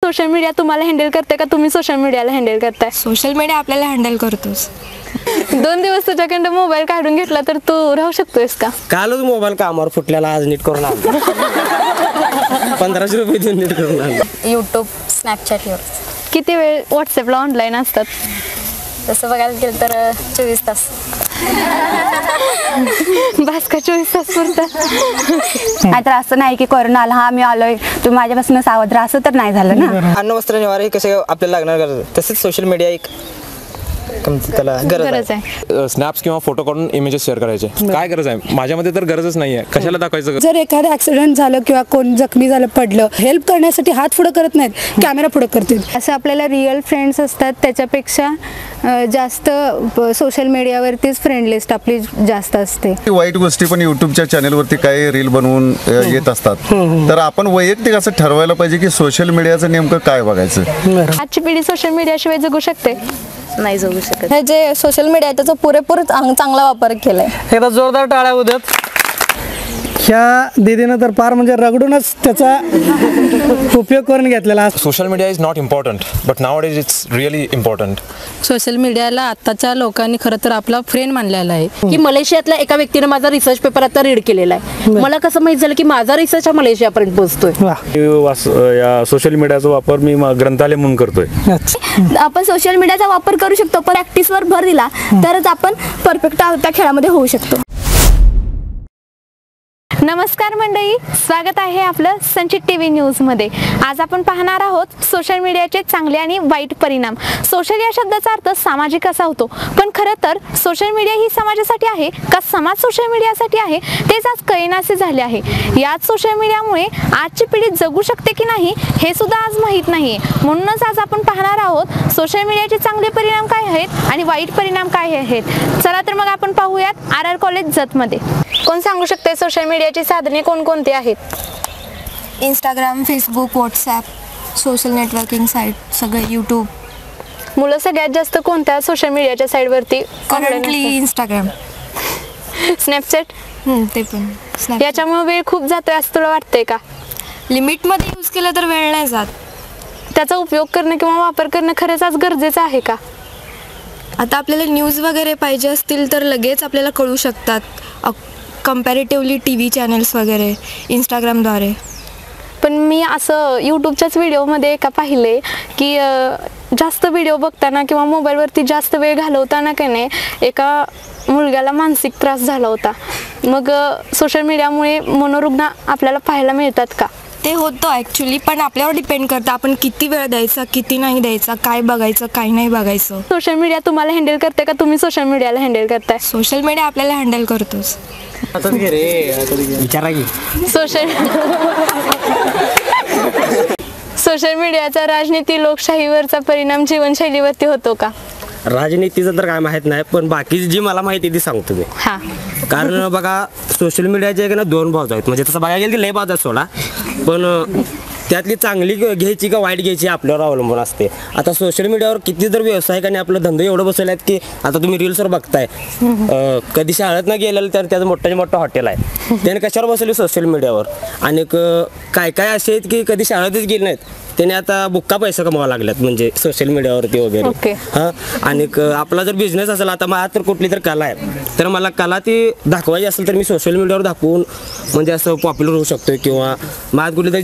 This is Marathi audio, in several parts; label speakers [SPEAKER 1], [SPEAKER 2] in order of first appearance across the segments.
[SPEAKER 1] सोशल मीडिया तुम्हाला हँडल करते का तुम्ही सोशल मीडियाला हँडल करताय?
[SPEAKER 2] सोशल मीडिया आपल्याला हँडल करतोच.
[SPEAKER 1] 2 दिवस तुझ्याकडं मोबाईल काढून घेतला तर तू राहू शकतोयस का?
[SPEAKER 3] कालच मोबाईल कामावर फुटल्याला आज नीट करून आणला. 1500 रुपये देऊन नीट करून आणला.
[SPEAKER 2] यूट्यूब, स्नॅपचॅटवर.
[SPEAKER 1] किती वेळ व्हॉट्सअपला ऑनलाईन असतात?
[SPEAKER 2] तसं बघायला गेलं तर 24 तास.
[SPEAKER 1] बस का 24 तास पुरतात?
[SPEAKER 4] नाहीतर असं नाही की कोरोना आला, हा मी आलोय तुम्ही माझ्यापासून सावध राहा, असं तर नाही झालं ना.
[SPEAKER 5] अन्न वस्त्र निवारा हे कसे आपल्याला लागणार गरज, तसेच सोशल मीडिया एक त्याला
[SPEAKER 1] गरज आहे.
[SPEAKER 6] स्नॅप्स किंवा फोटो काढून इमेजेस शेअर करायचे काय गरज आहे? माझ्यामध्ये तर गरजच नाहीये. कशाला दाखवायचं?
[SPEAKER 7] जर एखादं ऍक्सिडेंट झालं किंवा कोण जखमी झालं, पडलं, हेल्प करण्यासाठी हात पुढे करत नाहीत, कॅमेरा पुढे करतील.
[SPEAKER 1] असं आपल्याला रिअल फ्रेंड्स असतात त्याच्यापेक्षा जास्त सोशल मीडियावरतीच फ्रेंड लिस्ट आपली जास्त असते.
[SPEAKER 8] वाईट गोष्टी पण युट्यूबच्या चॅनलवरती काही रील बनवून येत असतात, तर आपण वैयक्तिक असं ठरवायला पाहिजे की सोशल मीडियाचं नेमकं काय बघायचं.
[SPEAKER 1] आजची पिढी सोशल मीडियाशिवाय जगू शकते?
[SPEAKER 2] नाही जगू शकत. हे जे सोशल मीडिया त्याचा पुरेपूर चांगला वापर केलाय.
[SPEAKER 9] एकदा जोरदार टाळ्या उद्यात. ह्या दीदीनं तर फार म्हणजे रगडूनच त्याचा उपयोग करून घेतलेला.
[SPEAKER 6] Social media is not important but now is it's really important.
[SPEAKER 10] Social मीडियाला आताच्या लोकांनी खरं तर आपला फ्रेंड मानलेला आहे. की मलेशियातल्या एका व्यक्तीने माझा रिसर्च पेपर आता रीड केलेला आहे. मला कसं माहित झालं की माझा रिसर्च हा मलेशियापर्यंत पोहोचतोय.
[SPEAKER 6] या सोशल मीडियाचा वापर मी ग्रंथालय म्हणून करतोय.
[SPEAKER 2] आपण सोशल मीडियाचा वापर करू शकतो, पण प्रॅक्टिसवर भर दिला तरच आपण परफेक्ट त्या खेळामध्ये होऊ शकतो.
[SPEAKER 1] नमस्कार मंडळी, स्वागत आहे आपलं संचित टीव्ही न्यूजमध्ये. आज आपण पाहणार आहोत सोशल मीडियाचे चांगले आणि वाईट परिणाम. सोशल या शब्दाचा अर्थ सामाजिक असा होतो, पण खरं तर सोशल मीडिया ही समाजासाठी आहे का समाज सोशल मीडियासाठी आहे तेच आज कळेनासे झाले आहे. याच सोशल मीडियामुळे आजची पिढी जगू शकते की नाही हे सुद्धा आज माहीत नाही. म्हणूनच आज आपण पाहणार आहोत सोशल मीडियाचे चांगले परिणाम काय आहेत आणि वाईट परिणाम काय आहेत. चला तर मग आपण पाहूयात RR कॉलेज जतमध्ये. कोण सांगू शकते सोशल मीडियाची साधने कोणकोणती आहेत?
[SPEAKER 2] Instagram, Facebook, WhatsApp, social networking site, सगळे यूट्यूब.
[SPEAKER 1] मुलं सगळ्यात जास्त कोणत्या सोशल मीडियाच्या साईटवरती?
[SPEAKER 2] Currently Instagram,
[SPEAKER 1] Snapchat.
[SPEAKER 2] ते पण.
[SPEAKER 1] याच्यामुळे वेळ खूप जातोय असं तुला वाटतंय का?
[SPEAKER 2] लिमिटमध्ये यूज केलं तर वेळ नाही जात.
[SPEAKER 1] त्याचा उपयोग करणं किंवा वापर करणं खरंच आज गरजेचं आहे का?
[SPEAKER 2] आता आपल्याला न्यूज वगैरे पाहिजे असतील तर लगेच आपल्याला कळू शकतात, कम्पॅरेटिव्हली TV चॅनल्स वगैरे इंस्टाग्रामद्वारे.
[SPEAKER 1] पण मी असं यूट्यूबच्याच व्हिडिओमध्ये एका पाहिले की जास्त व्हिडिओ बघताना किंवा मोबाईलवरती जास्त वेळ घालवताना का नाही एका मुलग्याला मानसिक त्रास झाला होता. मग सोशल मीडियामुळे मनोरुग्ण आपल्याला पाहायला मिळतात का?
[SPEAKER 2] ते होतं ॲक्च्युली, पण आपल्यावर डिपेंड करतं आपण किती वेळ द्यायचा, किती नाही द्यायचा, काय बघायचं, काय नाही बघायचं.
[SPEAKER 1] सोशल मीडिया तुम्हाला हँडल करते का तुम्ही सोशल मीडियाला हँडल करताय?
[SPEAKER 2] सोशल मीडिया आपल्याला हँडल करतोच.
[SPEAKER 3] विचारा की
[SPEAKER 1] सोशल मीडियाचा राजनीती, लोकशाहीवरचा परिणाम जीवनशैलीवरती होतो का?
[SPEAKER 3] राजनीतीचं तर काय माहीत नाही, पण बाकी जी मला माहिती ती सांगतो मी. कारण बघा सोशल मीडियाचे एक ना 2 बाजू आहेत. म्हणजे तसं बघायला गेलं की लय बाजू आहेत सोडा, पण त्यातली चांगली घ्यायची का वाईट घ्यायची आपल्यावर अवलंबून असते. आता सोशल मीडियावर किती तर व्यावसायिकांनी आपलं धंदे एवढं बसवले आहेत की आता तुम्ही रील्सवर बघताय, कधी शाळेत न गेलेलं तर त्याचं मोठं हॉटेल आहे, त्याने कशावर बसवले? सोशल मीडियावर. आणि काय काय असे आहेत की कधी शाळेतच गेले नाहीत, त्याने आता बुक्का पैसा कमावा लागल्यात म्हणजे सोशल मीडियावरती वगैरे. हां, आणि आपला जर बिझनेस असेल, आता माझ्या तर कुठली तर कला आहे, तर मला कला ती दाखवायची असेल तर मी सोशल मीडियावर दाखवून म्हणजे असं पॉप्युलर होऊ शकतो. किंवा माझ्यात कुठली तर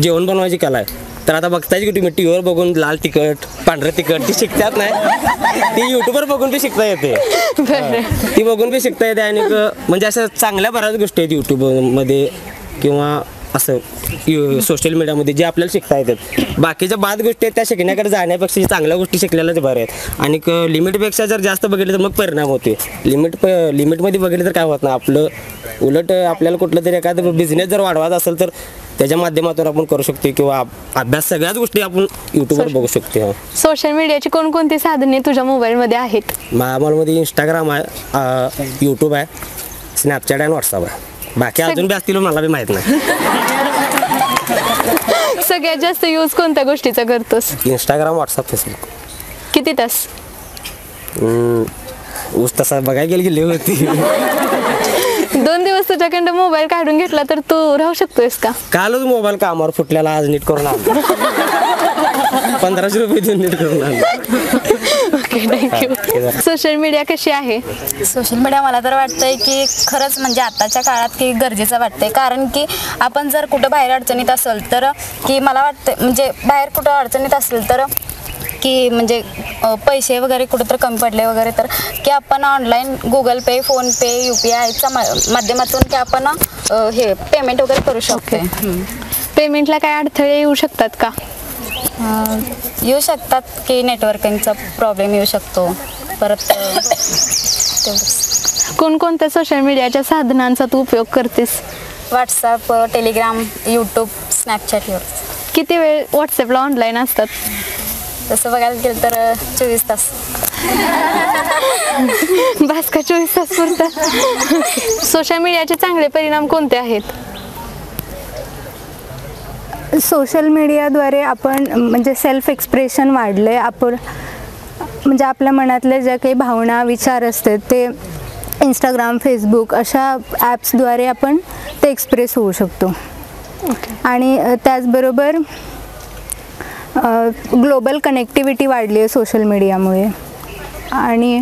[SPEAKER 3] जेवण बनवायची कला आहे, तर आता बघतायची की तुम्ही TV वर बघून लाल तिखट, पांढरं तिखट ती शिकतात नाही, ती यूट्यूबवर बघून बी शिकता येते. ती बघून बी शिकता येते. आणि म्हणजे अशा चांगल्या बऱ्याच गोष्टी आहेत यूट्यूबमध्ये किंवा असं सोशल मीडियामध्ये जे आपल्याला शिकता येतात. बाकीच्या बाद गोष्टी आहेत त्या शिकण्याकडे जाण्यापेक्षा चांगल्या गोष्टी शिकलेल्याच बऱ्या आहेत. आणि लिमिटपेक्षा जर जास्त बघितलं तर मग परिणाम होते. लिमिटमध्ये बघितलं तर काय होत नाही. आपलं उलट आपल्याला कुठलं तरी एखादं बिझनेस जर वाढवायचा असेल तर त्याच्या माध्यमातून आपण करू शकतो, किंवा अभ्यास सगळ्याच गोष्टी आपण यूट्यूबवर बघू शकतो.
[SPEAKER 1] सोशल मीडियाची कोणकोणती साधने तुझ्या मोबाईलमध्ये आहेत? माझ्या
[SPEAKER 3] मोबाईलमध्ये इंस्टाग्राम आहे, यूट्यूब आहे, स्नॅपचॅट आहे, व्हॉट्सअप आहे. बाकी अजून बी असतील मला बी माहीत नाही.
[SPEAKER 1] सगळ्यात जास्त यूज कोणत्या गोष्टीचा करतोस?
[SPEAKER 3] Instagram, WhatsApp, Facebook.
[SPEAKER 1] किती तास?
[SPEAKER 3] तसा बघायला गेली की लय होती.
[SPEAKER 1] 2 दिवस तुझ्याकडं मोबाईल काढून घेतला तर तू राहू शकतोयस का?
[SPEAKER 3] कालच मोबाईल कामावर फुटल्याला आज नीट करून आणला. 1500 रुपये देऊन नीट करून आणलं.
[SPEAKER 1] Okay, thank you. सोशल मीडिया कशी आहे?
[SPEAKER 11] सोशल मीडिया मला तर वाटतंय की खरंच म्हणजे आताच्या काळात की गरजेचं वाटतंय, कारण की आपण जर कुठं बाहेर अडचणीत असेल तर की मला वाटतं म्हणजे बाहेर कुठं अडचणीत असेल तर की म्हणजे पैसे वगैरे कुठं तर कमी पडले वगैरे तर की आपण ऑनलाईन गुगल पे, फोनपे, UPIच्या माध्यमातून की आपण हे पेमेंट वगैरे करू शकतो.
[SPEAKER 1] पेमेंटला काय अडथळे येऊ शकतात का?
[SPEAKER 11] येऊ शकतात की नेटवर्किंगचा प्रॉब्लेम येऊ शकतो. परत तेवढंच.
[SPEAKER 1] कोणकोणत्या सोशल मीडियाच्या साधनांचा तू उपयोग करतेस?
[SPEAKER 11] व्हॉट्सॲप, टेलिग्राम, यूट्यूब, स्नॅपचॅटवर.
[SPEAKER 1] किती वेळ व्हॉट्सॲपला ऑनलाईन असतात?
[SPEAKER 11] तसं बघायला गेलं तर 24 तास.
[SPEAKER 1] बस का 24 तास पुरतात? सोशल मीडियाचे चांगले परिणाम कोणते आहेत?
[SPEAKER 4] सोशल मीडियाद्वारे आपण म्हणजे सेल्फ एक्सप्रेशन वाढले. आपण म्हणजे आपल्या मनातले ज्या काही भावना विचार असतात ते इंस्टाग्राम, फेसबुक अशा ॲप्सद्वारे आपण ते एक्सप्रेस होऊ शकतो. आणि त्याचबरोबर ग्लोबल कनेक्टिव्हिटी वाढली आहे सोशल मीडियामुळे. आणि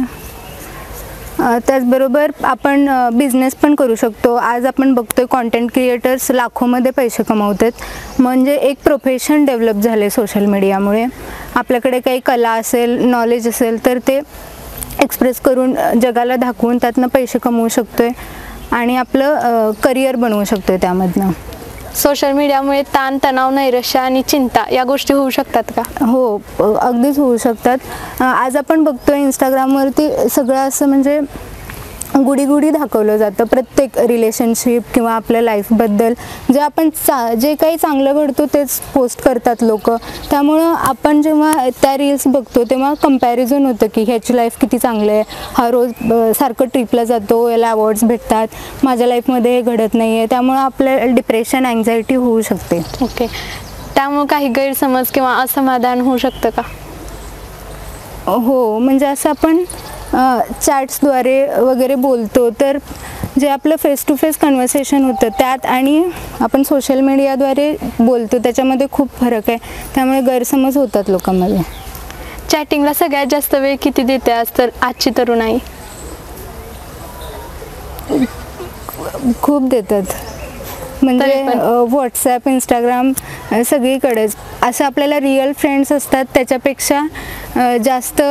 [SPEAKER 4] त्याचबरोबर आपण बिझनेस पण करू शकतो. आज आपण बघतोय कॉन्टेंट क्रिएटर्स लाखोमध्ये पैसे कमवतात. म्हणजे एक प्रोफेशन डेव्हलप झाले सोशल मीडियामुळे. आपल्याकडे काही कला असेल, नॉलेज असेल तर ते एक्सप्रेस करून जगाला दाखवून त्यातनं पैसे कमवू शकतोय आणि आपलं करिअर बनवू शकतोय त्यामधनं.
[SPEAKER 1] सोशल मीडियामुळे ताण, तणाव, नैराश्य आणि चिंता या गोष्टी होऊ शकतात का?
[SPEAKER 4] हो, अगदीच होऊ शकतात. आज आपण बघतोय इंस्टाग्रामवरती सगळं असं म्हणजे गुडी दाखवलं जातं. प्रत्येक रिलेशनशिप किंवा आपल्या लाईफबद्दल जे आपण जे काही चांगलं घडतो तेच पोस्ट करतात लोक. त्यामुळं आपण जेव्हा त्या रील्स बघतो तेव्हा कंपॅरिझन होतं की ह्याची लाईफ किती चांगली आहे, हा रोज सारखं ट्रिपला जातो, याला अवॉर्ड्स भेटतात, माझ्या लाईफमध्ये हे घडत नाही आहे. त्यामुळं आपल्याला डिप्रेशन, अँझायटी होऊ शकते.
[SPEAKER 1] ओके, त्यामुळं काही गैरसमज किंवा असमाधान होऊ शकतं का?
[SPEAKER 4] हो, म्हणजे असं आपण चॅट्सद्वारे वगैरे बोलतो तर जे आपलं फेस टू फेस कन्व्हर्सेशन होतं त्यात आणि आपण सोशल मीडियाद्वारे बोलतो त्याच्यामध्ये खूप फरक आहे. त्यामुळे गैरसमज होतात लोकांमध्ये.
[SPEAKER 1] चॅटिंगला सगळ्यात जास्त वेळ किती देते आज तर आजची तरुणाई?
[SPEAKER 4] खूप देतात. म्हणजे व्हॉट्सॲप, इंस्टाग्राम सगळीकडेच. असं आपल्याला रिअल फ्रेंड्स असतात त्याच्यापेक्षा जास्त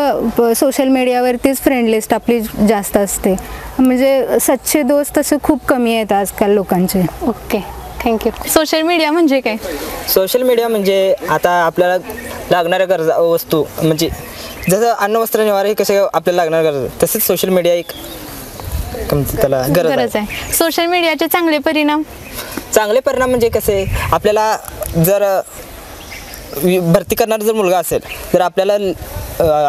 [SPEAKER 4] सोशल मीडियावरतीच फ्रेंड लिस्ट आपली जास्त असते. म्हणजे सच्चे दोस्त तसे खूप कमी आहेत आजकाल लोकांचे.
[SPEAKER 1] Okay, thank you. सोशल मीडिया म्हणजे काय?
[SPEAKER 5] सोशल मीडिया म्हणजे आता आपल्याला लागणाऱ्या गरजा वस्तू म्हणजे जसं अन्न, वस्त्र, निवारा हे कसे आपल्याला लागणाऱ्या गरजा तसेच सोशल मीडिया एक त्याला गरज
[SPEAKER 1] आहे. सोशल मीडियाचे चांगले परिणाम
[SPEAKER 5] म्हणजे कसे आपल्याला जर भरती करणारा जर मुलगा असेल तर आपल्याला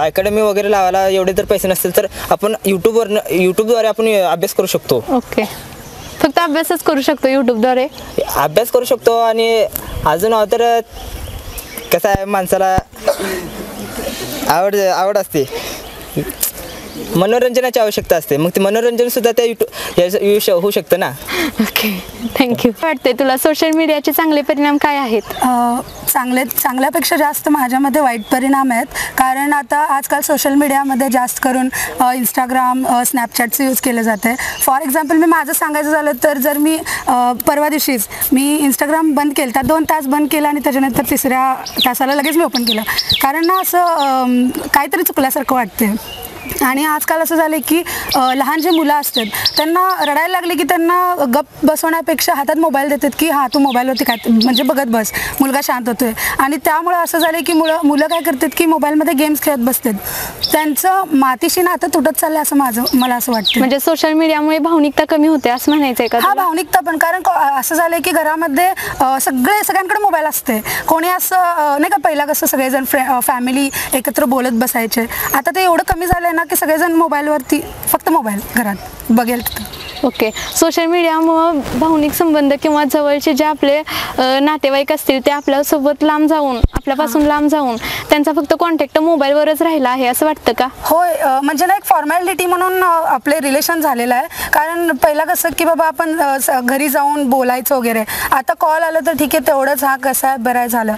[SPEAKER 5] अकॅडमी वगैरे लावायला एवढे जर पैसे नसतील तर आपण यूट्यूबद्वारे आपण अभ्यास करू शकतो.
[SPEAKER 1] ओके, फक्त अभ्यासच करू शकतो यूट्यूबद्वारे?
[SPEAKER 5] अभ्यास करू शकतो. आणि अजून तर कसं आहे माणसाला आवड असते, मनोरंजनाची आवश्यकता असते, मग ते मनोरंजन सुद्धा त्या होऊ शकतं ना.
[SPEAKER 1] Okay, thank you. वाटते तुला सोशल मीडियाचे चांगले परिणाम काय आहेत?
[SPEAKER 7] चांगल्यापेक्षा जास्त माझ्यामध्ये वाईट परिणाम आहेत. कारण आता आजकाल सोशल मीडियामध्ये जास्त करून इंस्टाग्राम, स्नॅपचॅटचं यूज केलं जातं आहे. फॉर एक्झाम्पल मी माझं सांगायचं झालं तर जर मी परवा दिवशीच मी इंस्टाग्राम बंद केलं तर 2 तास बंद केलं आणि त्याच्यानंतर 3ऱ्या तासाला लगेच मी ओपन केलं. कारण ना असं काहीतरी चुकल्यासारखं वाटते. आणि आजकाल असं झालं की लहान जे मुलं असतात त्यांना रडायला लागले की त्यांना गप बसवण्यापेक्षा हातात मोबाईल देतात की हां तू मोबाईलवरती काय म्हणजे बघत बस, मुलगा शांत होतोय. आणि त्यामुळे असं झालं की मुलं काय करतात की मोबाईलमध्ये गेम्स खेळत बसतात. त्यांचं मातीशी नातं तुटत चाललं असं मला असं वाटतं.
[SPEAKER 1] म्हणजे सोशल मीडियामुळे भावनिकता कमी होते असं म्हणायचं आहे का?
[SPEAKER 7] हा, भावनिकता पण. कारण असं झालं की घरामध्ये सगळ्यांकडे मोबाईल असते. कोणी असं नाही का पहिला कसं सगळेजण फॅमिली एकत्र बोलत बसायचे, आता ते एवढं कमी झालं आहे ना की सगळेजण मोबाईलवरती फक्त मोबाईल घरात बघेल तिथं.
[SPEAKER 1] ओके. सोशल मीडियामुळं भावनिक संबंध किंवा जवळचे जे आपले नातेवाईक असतील ते आपल्यासोबत लांब जाऊन, आपल्यापासून लांब जाऊन त्यांचा फक्त कॉन्टॅक्ट मोबाईलवरच राहिला आहे असं वाटतं का?
[SPEAKER 7] होय, म्हणजे ना एक फॉर्मॅलिटी म्हणून आपले रिलेशन झालेलं आहे. कारण पहिला कसं की बाबा आपण घरी जाऊन बोलायचं वगैरे, आता कॉल आलं तर ठीक आहे तेवढंच, हा कसा आहे बरं आहे झालं,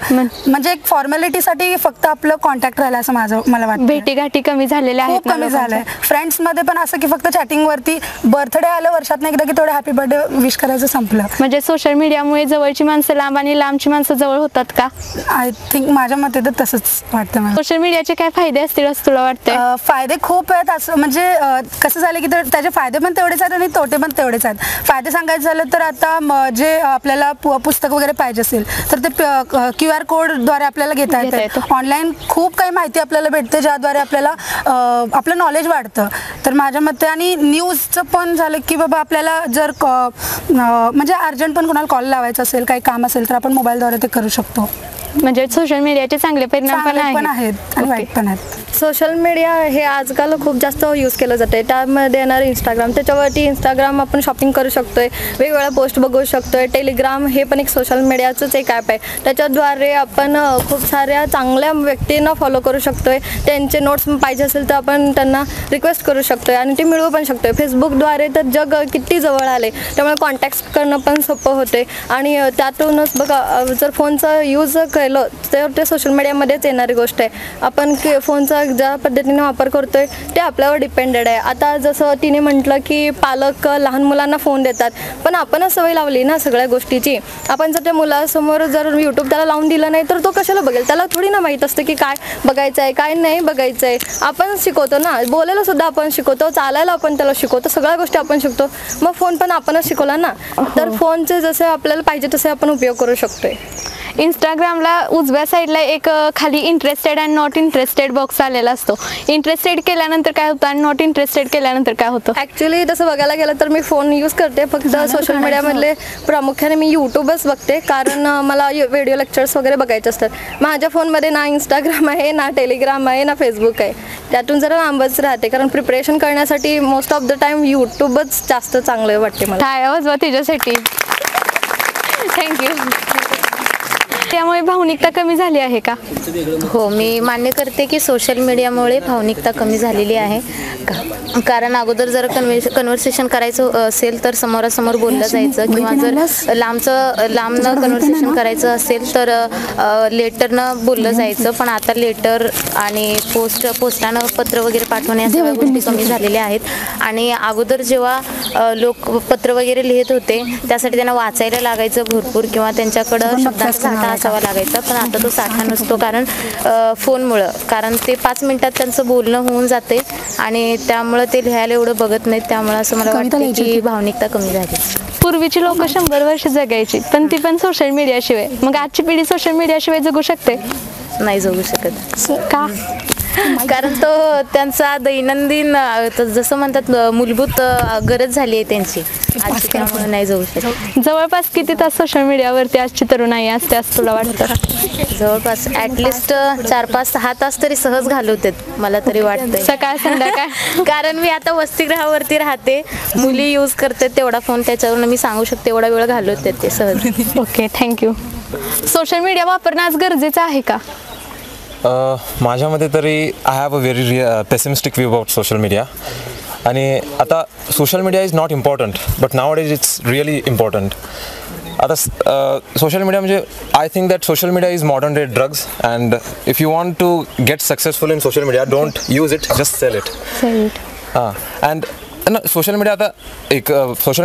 [SPEAKER 7] म्हणजे एक फॉर्मॅलिटीसाठी फक्त आपलं कॉन्टॅक्ट राहिलं असं मला वाटतं.
[SPEAKER 1] भेटीगाठी कमी झालेल्या आहेत,
[SPEAKER 7] खूप कमी झालंय. फ्रेंड्समध्ये पण असं की फक्त चॅटिंगवरती बर्थडे आलं वर्षात एकदा की थोडं हॅपी बर्थडे विश करायचं संपलं.
[SPEAKER 1] म्हणजे सोशल मीडियामुळे जवळची माणसं लांब आणि लांबची माणसं जवळ होतात का?
[SPEAKER 7] आय थिंक माझ्या मते तर तसंच वाटतं मला.
[SPEAKER 1] सोशल मीडियाचे काय फायदे असतील असं तुला वाटतं?
[SPEAKER 7] फायदे खूप आहेत. असं म्हणजे कसं झालं की त्याचे फायदे पण तेवढेच आहेत आणि तोटे पण तेवढेच आहेत. फायदे सांगायचं झालं तर आता जे आपल्याला पुस्तक वगैरे पाहिजे असेल तर ते QR कोडद्वारे आपल्याला घेता येतं. ऑनलाईन खूप काही माहिती आपल्याला भेटते ज्याद्वारे आपल्याला आपलं नॉलेज वाढतं. तर माझ्या मते आणि न्यूजचं पण झालं की बाबा आपल्याला जर म्हणजे अर्जंट पण कोणाला कॉल लावायचा असेल, काही काम असेल तर आपण मोबाईलद्वारे ते करू शकतो.
[SPEAKER 1] म्हणजे सोशल मीडियाचे चांगले परिणाम पण आहेत
[SPEAKER 7] आणि वाईट पण आहेत.
[SPEAKER 12] सोशल मीडिया हे आजकाल खूप जास्त यूज केलं जाते. त्यामध्ये येणार इंस्टाग्राम, त्याच्यावरती इंस्टाग्राम आपण शॉपिंग करू शकतोय, वेगवेगळ्या पोस्ट बघू शकतोय. टेलिग्राम हे पण एक सोशल मीडियाचंच एक ॲप आहे. त्याच्याद्वारे आपण खूप साऱ्या चांगल्या व्यक्तींना फॉलो करू शकतोय. त्यांचे नोट्स पाहिजे असेल तर आपण त्यांना रिक्वेस्ट करू शकतोय आणि ते मिळवू पण शकतोय. फेसबुकद्वारे तर जग किती जवळ आले, त्यामुळे कॉन्टॅक्ट्स करणं पण सोपं होते. आणि त्यातूनच बघा, जर फोनचा यूज केलं तर ते सोशल मीडियामध्येच येणारी गोष्ट आहे. आपण फोनचा ज्या पद्धतीने वापर करतोय ते आपल्यावर डिपेंडेड आहे. आता जसं तिने म्हटलं की पालक लहान मुलांना फोन देतात, पण आपणच सवय लावली ना सगळ्या गोष्टीची. आपण जर त्या मुलासमोर जर यूट्यूब त्याला लावून दिलं नाही तर तो कशाला बघेल? त्याला थोडी ना माहीत असतं की काय बघायचं आहे काय नाही बघायचं आहे. आपण शिकवतो ना, बोलायला सुद्धा आपण शिकवतो, चालायला आपण त्याला शिकवतो, सगळ्या गोष्टी आपण शिकतो. मग फोन पण आपणच शिकवला ना, तर फोनचे जसे आपल्याला पाहिजे तसे आपण उपयोग करू शकतोय.
[SPEAKER 1] इंस्टाग्रामला उजव्या साईडला एक खाली interested and not interested box आलेला असतो. इंटरेस्टेड केल्यानंतर काय होतं आणि नॉट इंटरेस्टेड केल्यानंतर काय होतं?
[SPEAKER 12] ॲक्च्युली तसं बघायला गेलं तर मी फोन यूज करते, फक्त सोशल मीडियामधले प्रामुख्याने मी यूट्यूबच बघते, कारण मला व्हिडिओ लेक्चर्स वगैरे बघायचे असतात. माझ्या फोनमध्ये ना इंस्टाग्राम आहे, ना टेलिग्राम आहे, ना फेसबुक आहे. त्यातून जरा लांबच राहते, कारण प्रिपरेशन करण्यासाठी मोस्ट ऑफ द टाइम यूट्यूबच जास्त चांगलं वाटते मला.
[SPEAKER 1] टाळ्या वाजवा तिच्यासाठी. थँक्यू. त्यामुळे भावनिकता कमी झाली आहे का?
[SPEAKER 13] हो, मी मान्य करते की सोशल मीडियामुळे भावनिकता कमी झालेली आहे. कारण अगोदर जर कन्व्हर्सेशन करायचं असेल तर समोरासमोर बोललं जायचं, किंवा जर लांबनं कन्व्हर्सेशन करायचं असेल तर लेटरनं बोललं जायचं. पण आता लेटर आणि पोस्टानं पत्र वगैरे पाठवणे या सगळ्या गोष्टी कमी झालेल्या आहेत. आणि अगोदर जेव्हा लोक पत्र वगैरे लिहित होते त्यासाठी त्यांना वाचायला लागायचं भरपूर, किंवा त्यांच्याकडं शब्दांचा साठा असावा लागायचा. पण आता तो साठा नसतो, कारण फोनमुळं, कारण ते 5 मिनिटात त्यांचं बोलणं होऊन जाते आणि त्यामुळं ते लिहायला एवढं बघत नाहीत. त्यामुळं असं मला वाटतं की भावनिकता कमी झाली.
[SPEAKER 1] पूर्वीची लोक 100 वर्ष जगायची, पण ती पण सोशल मीडियाशिवाय. मग आजची पिढी सोशल मीडियाशिवाय जगू शकते?
[SPEAKER 13] नाही जगू शकत.
[SPEAKER 1] का?
[SPEAKER 13] कारण तो त्यांचा दैनंदिन जसं म्हणतात मूलभूत गरज झाली आहे त्यांची आजची, त्यामुळे नाही जाऊ शकत.
[SPEAKER 1] जवळपास किती तास सोशल मीडियावरती आजची तरुणाई असते असं तुला वाटतं?
[SPEAKER 13] जवळपास ॲटलिस्ट 4-5-6 तास तरी सहज घालवतात मला तरी वाटतं,
[SPEAKER 1] सकाळ संध्याकाळ.
[SPEAKER 13] कारण मी आता वसतिगृहावरती राहते, मुली यूज करतात तेवढा फोन, त्याच्यावरून मी सांगू शकते एवढा वेळ घालवतात ते सहज.
[SPEAKER 1] Okay, thank you. सोशल मीडिया वापरणं आज गरजेचं आहे का?
[SPEAKER 6] माझ्यामध्ये तरी I have a very pessimistic view about social media. आणि आता social media is not important, but now days it's really important. आता सोशल मीडिया म्हणजे I think that social media is modern day drugs, and if you want to get successful in social media don't use it, just sell it. And social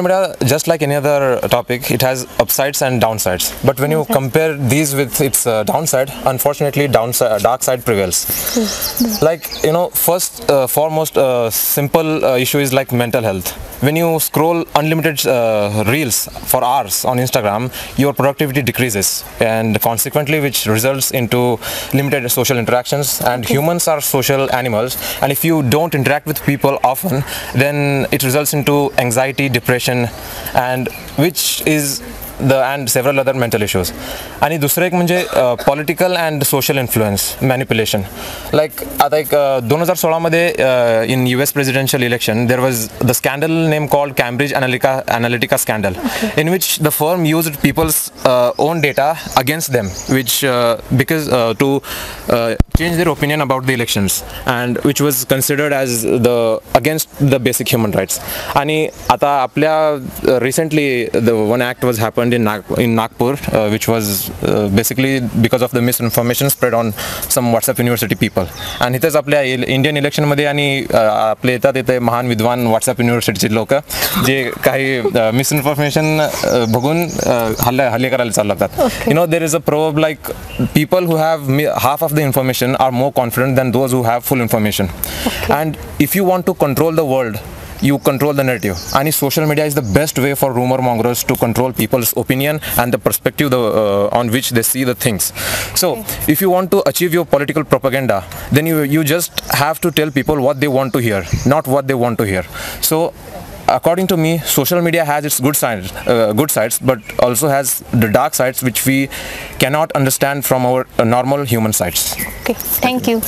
[SPEAKER 6] media just like any other topic, it has upsides and downsides, but when you compare these with its downside, unfortunately dark side prevails. Like, you know, first foremost simple issue is like mental health. When you scroll unlimited reels for hours on Instagram, your productivity decreases, and consequently which results into limited social interactions. And humans are social animals, and if you don't interact with people often, then it results into anxiety, depression, and which is and several other mental issues. आणि दुसरं एक म्हणजे political and social influence manipulation. Like आता एक 2016मध्ये in US presidential election there was the scandal name called Cambridge Analytica scandal, in which the firm used people's own data against them, which because to change their opinion about the elections, and which was considered as against the basic human rights. आणि आता आपल्या recently the one act was happened in Nagpur, which was basically because of the misinformation spread on some WhatsApp University people. आणि इथेच आपल्या इंडियन इलेक्शनमध्ये आणि आपले येतात इथे महान विद्वान WhatsApp युनिव्हर्सिटीचे लोक जे काही मिसइन्फॉर्मेशन बघून हल्ले करायला चालू लागतात. You know there is a proverb like people who have half of the information are more confident than those who have full information. And if you want to control the world you control the narrative, and social media is the best way for rumor mongers to control people's opinion and the perspective on which they see the things. So if you want to achieve your political propaganda, then you just have to tell people what they want to hear, not what they want to hear. So according to me, social media has its good sides, but also has the dark sides which we cannot understand from our normal human sides.
[SPEAKER 1] Okay, thank you.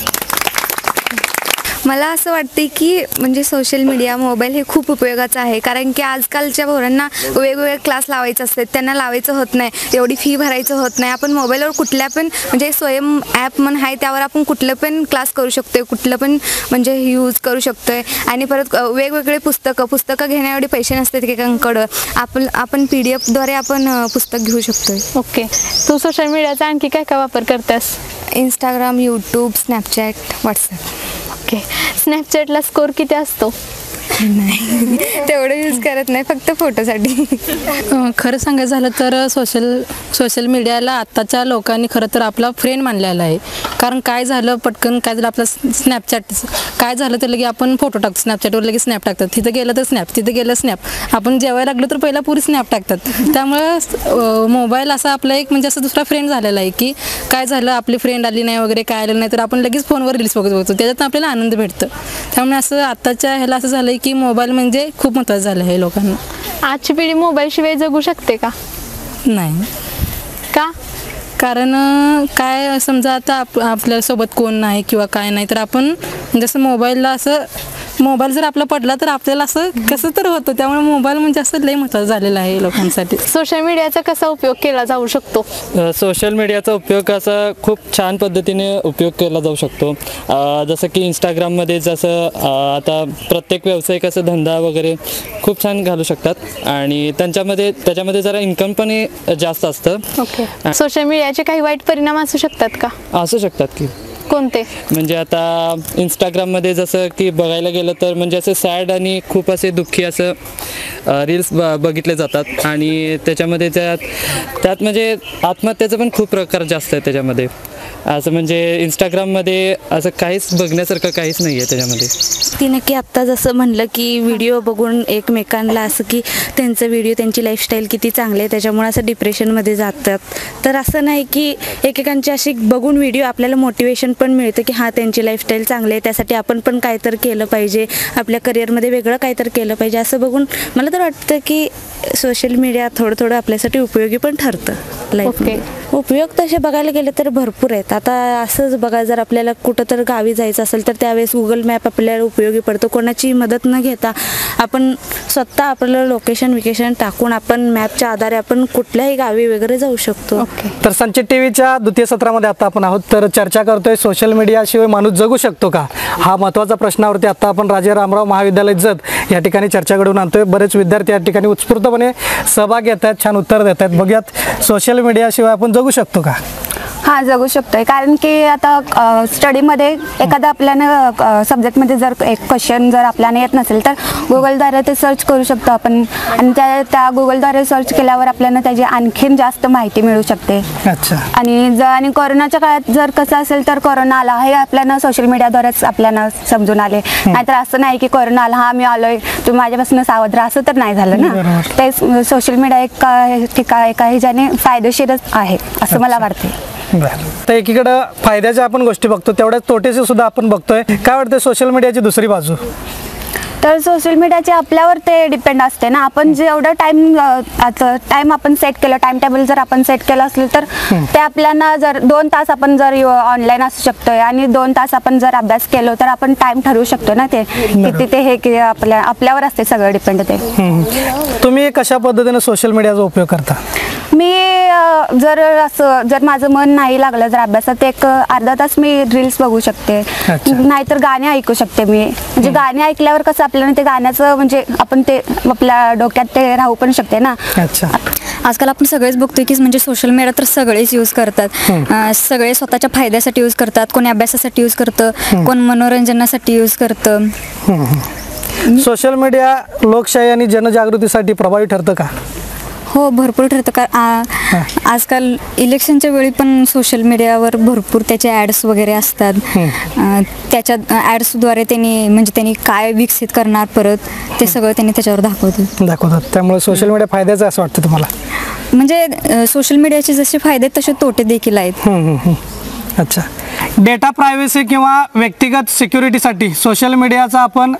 [SPEAKER 2] मला असं वाटते की म्हणजे सोशल मीडिया मोबाईल हे खूप उपयोगाचं आहे, कारण की आजकालच्या पोरांना वेगवेगळे क्लास लावायचे असतात, त्यांना लावायचं होत नाही, एवढी फी भरायचं होत नाही. आपण मोबाईलवर कुठल्या पण म्हणजे स्वयं ॲप म्हणून आहे त्यावर आपण कुठलं पण क्लास करू शकतो, कुठलं पण म्हणजे यूज करू शकतो आहे. आणि परत वेगवेगळे पुस्तकं घेण्याएवढे पैसे नसतात एकेकांकडं, आपण PDF द्वारे आपण पुस्तक घेऊ शकतो.
[SPEAKER 1] ओके, तू सोशल मीडियाचा आणखी काय काय वापर करतेस?
[SPEAKER 2] Instagram, YouTube, Snapchat, WhatsApp.
[SPEAKER 1] Okay, स्नॅपचॅटला स्कोर किती असतो?
[SPEAKER 2] नाही तेवढं यूज करत नाही, फक्त फोटोसाठी.
[SPEAKER 10] खरं सांगायचं झालं तर सोशल मीडियाला आत्ताच्या लोकांनी खरं तर आपला फ्रेंड मानलेला आहे. कारण काय झालं पटकन काय झालं आपलं स्नॅपचॅट काय झालं तर लगे आपण फोटो टाकतो, स्नॅपचॅटवर लगेच स्नॅप टाकतात, तिथं गेलं तर स्नॅप, तिथं गेलं स्नॅप, आपण जेवायला लागलो तर पहिला पुरी स्नॅप टाकतात. त्यामुळं मोबाईल असा आपला एक म्हणजे असं दुसरा फ्रेंड झालेला आहे की काय झालं आपली फ्रेंड आली नाही वगैरे काय आलं नाही तर आपण लगेच फोनवर रील्स बघतो, त्याच्यातून आपल्याला आनंद भेटतं. त्यामुळे असं आत्ताच्या ह्याला असं झालं की मोबाईल म्हणजे खूप महत्त्वाचं झालं आहे लोकांना.
[SPEAKER 1] आजची पिढी मोबाईलशिवाय जगू शकते का?
[SPEAKER 10] नाही.
[SPEAKER 1] का?
[SPEAKER 10] कारण काय समजा आता आपल्यासोबत कोण नाही किंवा काय नाही तर आपण जसं मोबाईल जर आपला पडला तर आपल्याला असं कसं तर होतं. त्यामुळे मोबाईल म्हणजे असं लई महत्त्वाचं झालेलं आहे लोकांसाठी.
[SPEAKER 1] सोशल मीडियाचा कसा उपयोग केला जाऊ शकतो?
[SPEAKER 14] सोशल मीडियाचा उपयोग असा खूप छान पद्धतीने उपयोग केला जाऊ शकतो. जसं की इंस्टाग्राममध्ये जसं आता प्रत्येक व्यावसायिक असं धंदा वगैरे खूप छान घालू शकतात आणि त्याच्यामध्ये जरा इन्कम पण जास्त असतं.
[SPEAKER 1] ओके, सोशल मीडियाचे काही वाईट परिणाम असू शकतात का?
[SPEAKER 14] असू शकतात की.
[SPEAKER 1] कोणते? म्हणजे
[SPEAKER 14] आता इंस्टाग्राममध्ये जसं की बघायला गेलं तर म्हणजे असं सॅड आणि खूप असे दुःखी असं रील्स बघितले जातात आणि त्याच्यामध्ये त्यात म्हणजे आत्महत्याचं पण खूप प्रकार जास्त आहे त्याच्यामध्ये. असं म्हणजे इंस्टाग्राममध्ये असं काहीच बघण्यासारखं काहीच नाही आहे त्याच्यामध्ये.
[SPEAKER 15] ती नक्की आत्ता जसं म्हणलं की व्हिडिओ बघून एकमेकांना असं की त्यांचं व्हिडिओ त्यांची लाईफस्टाईल किती चांगली आहे त्याच्यामुळे असं डिप्रेशनमध्ये जातात. तर असं नाही की एकेकांची अशी बघून व्हिडिओ आपल्याला मोटिवेशन पण मिळतं की हां त्यांची लाईफस्टाईल चांगली आहे त्यासाठी आपण पण काहीतरी केलं पाहिजे, आपल्या करिअरमध्ये वेगळं काहीतरी केलं पाहिजे. असं बघून मला तर वाटतं की सोशल मीडिया थोडं आपल्यासाठी उपयोगी पण ठरतं लाईफमध्ये. उपयोग तसे बघायला गेले तर भरपूर आहेत. आता असंच बघा जर आपल्याला कुठं तर गावी जायचं असेल तर त्यावेळेस गुगल मॅप आपल्याला उपयोगी पडतो. कोणाची मदत न घेता आपण स्वतः आपलं लोकेशन टाकून आपण मॅपच्या आधारे आपण कुठल्याही गावी वगैरे जाऊ शकतो.
[SPEAKER 9] तर संचित टीव्हीच्या द्वितीय सत्रामध्ये आता आपण आहोत तर चर्चा करतोय सोशल मीडियाशिवाय माणूस जगू शकतो का, हा महत्त्वाचा प्रश्नावरती आता आपण राजे रामराव महाविद्यालय जत या ठिकाणी चर्चा घडवून आणतोय. बरेच विद्यार्थी या ठिकाणी उत्स्फूर्तपणे सहभाग घेत आहेत, छान उत्तर देत आहेत. बघूयात सोशल मीडियाशिवाय आपण जगू शकतो का?
[SPEAKER 16] हां, जगू शकतोय. कारण की आता स्टडीमध्ये एखादा आपल्याला सब्जेक्टमध्ये जर एक क्वेश्चन जर आपल्याला येत नसेल तर गुगलद्वारे ते सर्च करू शकतो आपण आणि त्या गुगलद्वारे सर्च केल्यावर आपल्याला त्याची आणखीन जास्त माहिती मिळू शकते.
[SPEAKER 9] अच्छा.
[SPEAKER 16] आणि कोरोनाच्या काळात जर कसं असेल तर कोरोना आला हे आपल्याला सोशल मीडियाद्वारेच आपल्याला समजून आले. नाहीतर असं नाही की कोरोना आला हा मी आलोय तुम्ही माझ्यापासून सावध राहा, असं तर नाही झालं ना. ते सोशल मीडिया एका ह्याच्याने फायदेशीरच आहे असं मला वाटते.
[SPEAKER 9] बरं, तर एकीकडं फायद्याच्या आपण गोष्टी बघतो तेवढ्याच तोट्याचे सुद्धा आपण बघतोय. काय वाटतं सोशल मीडियाची दुसरी बाजू?
[SPEAKER 16] तर सोशल मीडियाचे आपल्यावर ते डिपेंड असते ना, आपण जेवढं टाइम आपण सेट केलं, टाइम टेबल जर आपण सेट केलं असलं तर ते आपल्याला जर 2 तास आपण जर ऑनलाईन असू शकतोय आणि 2 तास आपण जर अभ्यास केलो तर आपण टाइम ठरवू शकतो ना, ते किती ते हे की आपल्यावर असते सगळं डिपेंड ते.
[SPEAKER 9] तुम्ही कशा पद्धतीने सोशल मीडियाचा उपयोग करता?
[SPEAKER 16] मी जर माझं मन नाही लागलं जर अभ्यासात, एक अर्धा तास मी रील्स बघू शकते, नाहीतर गाणे ऐकू शकते मी. म्हणजे गाणे ऐकल्यावर कसं आपल्याला ते गाण्याचं म्हणजे आपण ते आपल्या डोक्यात ते राहू पण शकते ना.
[SPEAKER 17] आजकाल आपण सगळेच बघतोय की म्हणजे सोशल मीडिया तर सगळेच यूज करतात, सगळे स्वतःच्या फायद्यासाठी यूज करतात, कोणी अभ्यासासाठी यूज करतं, कोण मनोरंजनासाठी यूज करतं.
[SPEAKER 9] सोशल मीडिया लोकशाही आणि जनजागृतीसाठी प्रभावी ठरतं का?
[SPEAKER 17] हो, भरपूर ठरतं. आजकाल इलेक्शनच्या वेळी पण सोशल मीडियावर भरपूर त्याचे ॲड्स वगैरे असतात. त्याच्या ॲड्सद्वारे त्यांनी काय विकसित करणार परत ते सगळं त्यांनी त्याच्यावर दाखवतात.
[SPEAKER 9] त्यामुळे सोशल मीडिया फायद्याचं असं वाटतं तुम्हाला?
[SPEAKER 17] म्हणजे सोशल मीडियाचे जसे फायदे तसे तोटे देखील आहेत.
[SPEAKER 9] अच्छा. डेटा प्रायव्हसी किंवा व्यक्तिगत सिक्युरिटीसाठी सोशल मीडियाचा आपण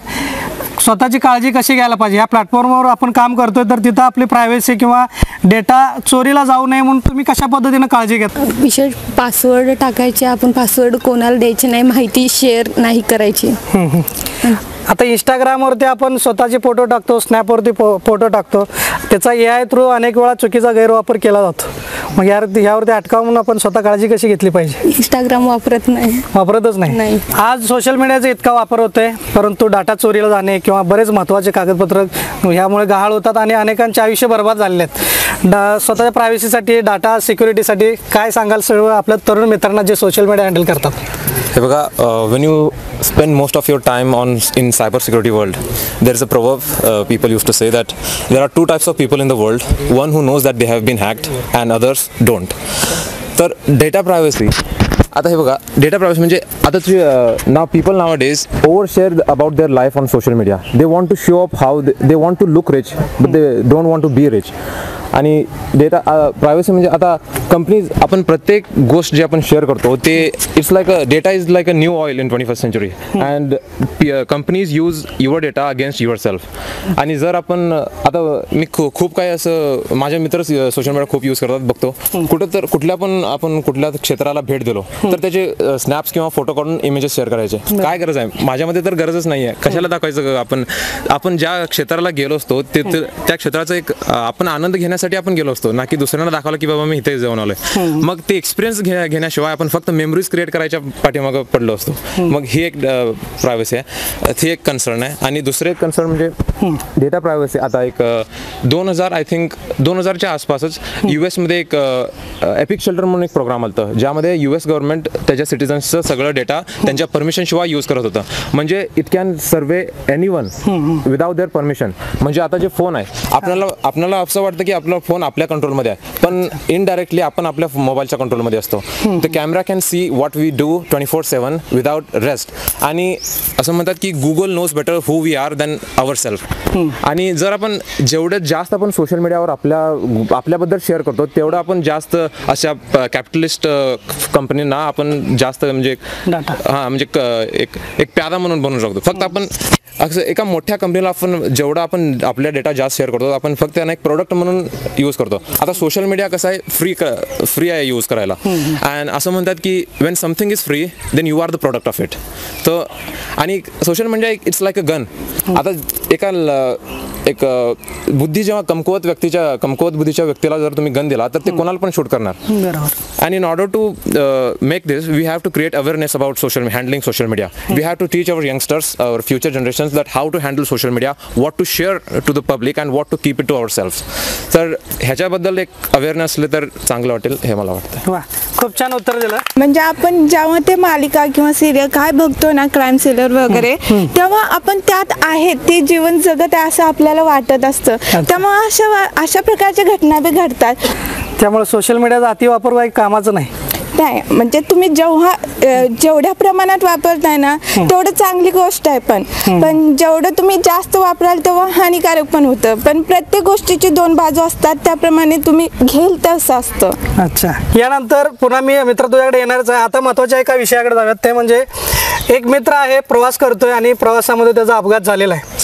[SPEAKER 9] स्वतःची काळजी कशी घ्यायला पाहिजे? ह्या प्लॅटफॉर्मवर आपण काम करतोय तर तिथं आपली प्रायव्हसी किंवा डेटा चोरीला जाऊ नये म्हणून तुम्ही कशा पद्धतीने काळजी घेता?
[SPEAKER 18] विशेष पासवर्ड टाकायचे, आपण पासवर्ड कोणाला द्यायचे नाही, माहिती शेअर नाही करायची.
[SPEAKER 9] आता इंस्टाग्रामवरती आपण स्वतःचे फोटो टाकतो, स्नॅपवरती फोटो टाकतो, त्याचा AI थ्रू अनेक वेळा चुकीचा गैरवापर केला जातो. मग यावरती अटकावून आपण स्वतः काळजी कशी घेतली पाहिजे?
[SPEAKER 18] इंस्टाग्राम
[SPEAKER 9] वापरतच नाही. आज सोशल मीडियाचा इतका वापर होतोय, परंतु डाटा चोरीला जाणे किंवा बरेच महत्त्वाचे कागदपत्र ह्यामुळे गहाळ होतात आणि अनेकांचे आयुष्य बर्बाद झालेले आहेत. स्वतःच्या प्रायव्हसीसाठी, डाटा सिक्युरिटीसाठी काय सांगाल सर्व आपल्या तरुण मित्रांना जे सोशल मीडिया हँडल करतात?
[SPEAKER 6] हे बघा, when you spend most of your time in cyber security world, there is a proverb people used to say that there are 2 types of people in the world, one who knows that they have been hacked and others don't. तर डेटा प्रायव्हसी, आता हे बघा, डेटा प्रायव्हसी म्हणजे आता people nowadays overshare about their life on social media. They want to show up how they want to look rich, but they don't want to be rich. आणि डेटा प्रायव्हसी म्हणजे आता कंपनीज, आपण प्रत्येक गोष्ट जे आपण शेअर करतो ते it's like data is like a new oil in 21st century and companies use your data against your self. आणि जर आपण आता मी खूप काही असं माझे मित्र सोशल मीडिया खूप यूज करतात बघतो, आपण कुठल्या क्षेत्राला भेट दिलो तर त्याचे स्नॅप्स किंवा फोटो काढून इमेजेस शेअर करायचे. काय गरज आहे? माझ्यामध्ये तर गरजच नाही आहे. कशाला दाखवायचं? आपण ज्या क्षेत्राला गेलो असतो त्या क्षेत्राचा एक आपण आनंद घेण्यासाठी आपण गेलो असतो, ना की दुसऱ्यांना दाखवलं की बाबा मी इथे जाऊन आलोय. मग ते एक्सपिरियन्स घेण्याशिवाय आपण फक्त मेमरीज क्रिएट करायच्या पाठीमागं पडलो असतो. मग ही एक प्रायव्हसी आहे, ती एक कन्सर्न आहे. आणि दुसरं एक कन्सर्न म्हणजे डेटा प्रायव्हसी. आता एक 2000च्या आसपासच US मध्ये एक एपिक शेल्टर म्हणून एक प्रोग्राम आलता, ज्यामध्ये US गव्हर्नमेंट त्याच्या सिटिझन्सचं सगळं डेटा त्यांच्या परमिशन शिवाय यूज करत होतं. म्हणजे it can survey anyone without their permission. म्हणजे आता जे फोन आहे, आपल्याला असं वाटतं की आपला फोन आपल्या कंट्रोलमध्ये आहे, पण इनडायरेक्टली आपण आपल्या मोबाईलच्या कंट्रोलमध्ये असतो. The camera can see what we do 24/7 without rest. आणि असं म्हणतात की Google knows better who we are than our self. आणि जर आपण जेवढं जास्त आपण सोशल मीडियावर आपल्याबद्दल शेअर करतो, तेवढं आपण जास्त अशा कॅपिटलिस्ट कंपनींना आपण जास्त म्हणजे एक प्यादा म्हणून बनवू शकतो. फक्त आपण असं एका मोठ्या कंपनीला जेवढा आपण आपल्या डेटा जास्त शेअर करतो, आपण फक्त त्यांना एक प्रोडक्ट म्हणून यूज करतो. आता सोशल मीडिया कसं आहे, फ्री आहे यूज करायला. अँड असं म्हणतात की when something is free then you are the product of it. तर आणि social media it's like a gun. आता एक बुद्धी जेव्हा कमकुवत बुद्धीच्या व्यक्तीला जर तुम्ही गन दिला तर ते कोणाला पण शूट करणार. आणि in order to make this we have to create awareness about handling social media. We have to teach our youngsters, our future generations that how to handle social media, what to share to the public and what to keep it to ourselves. तर ह्याच्याबद्दल एक अवेअरनेस असले तर चांगलं वाटेल हे मला वाटतं.
[SPEAKER 9] खूप छान उत्तर दिलं.
[SPEAKER 19] म्हणजे आपण जेव्हा ते मालिका किंवा सिरियल काय बघतो ना, क्राईम थ्रिलर वगैरे, तेव्हा आपण त्यात आहेत ते जीवन जगत आहे असं आपल्याला वाटत असतं. त्यामुळे अशा प्रकारच्या घटना बी घडतात.
[SPEAKER 9] त्यामुळे सोशल मीडियाचा अतिवापर काही कामाचं नाही.
[SPEAKER 19] म्हणजे तुम्ही जेवढ्या प्रमाणात वापरताय ना तेवढं चांगली गोष्ट आहे, पण जेवढं तुम्ही जास्त वापराल तेव्हा हानिकारक पण होतं. पण प्रत्येक गोष्टीची 2 बाजू असतात, त्याप्रमाणे तुम्ही घेईल तसं असतं.
[SPEAKER 9] अच्छा. यानंतर पुन्हा मी मित्र तुझ्याकडे येणारच आहे. आता महत्त्वाच्या एका विषयाकडे जाऊयात. ते म्हणजे एक मित्र आहे, प्रवास करतोय आणि प्रवासामध्ये त्याचा अपघात झालेला आहे.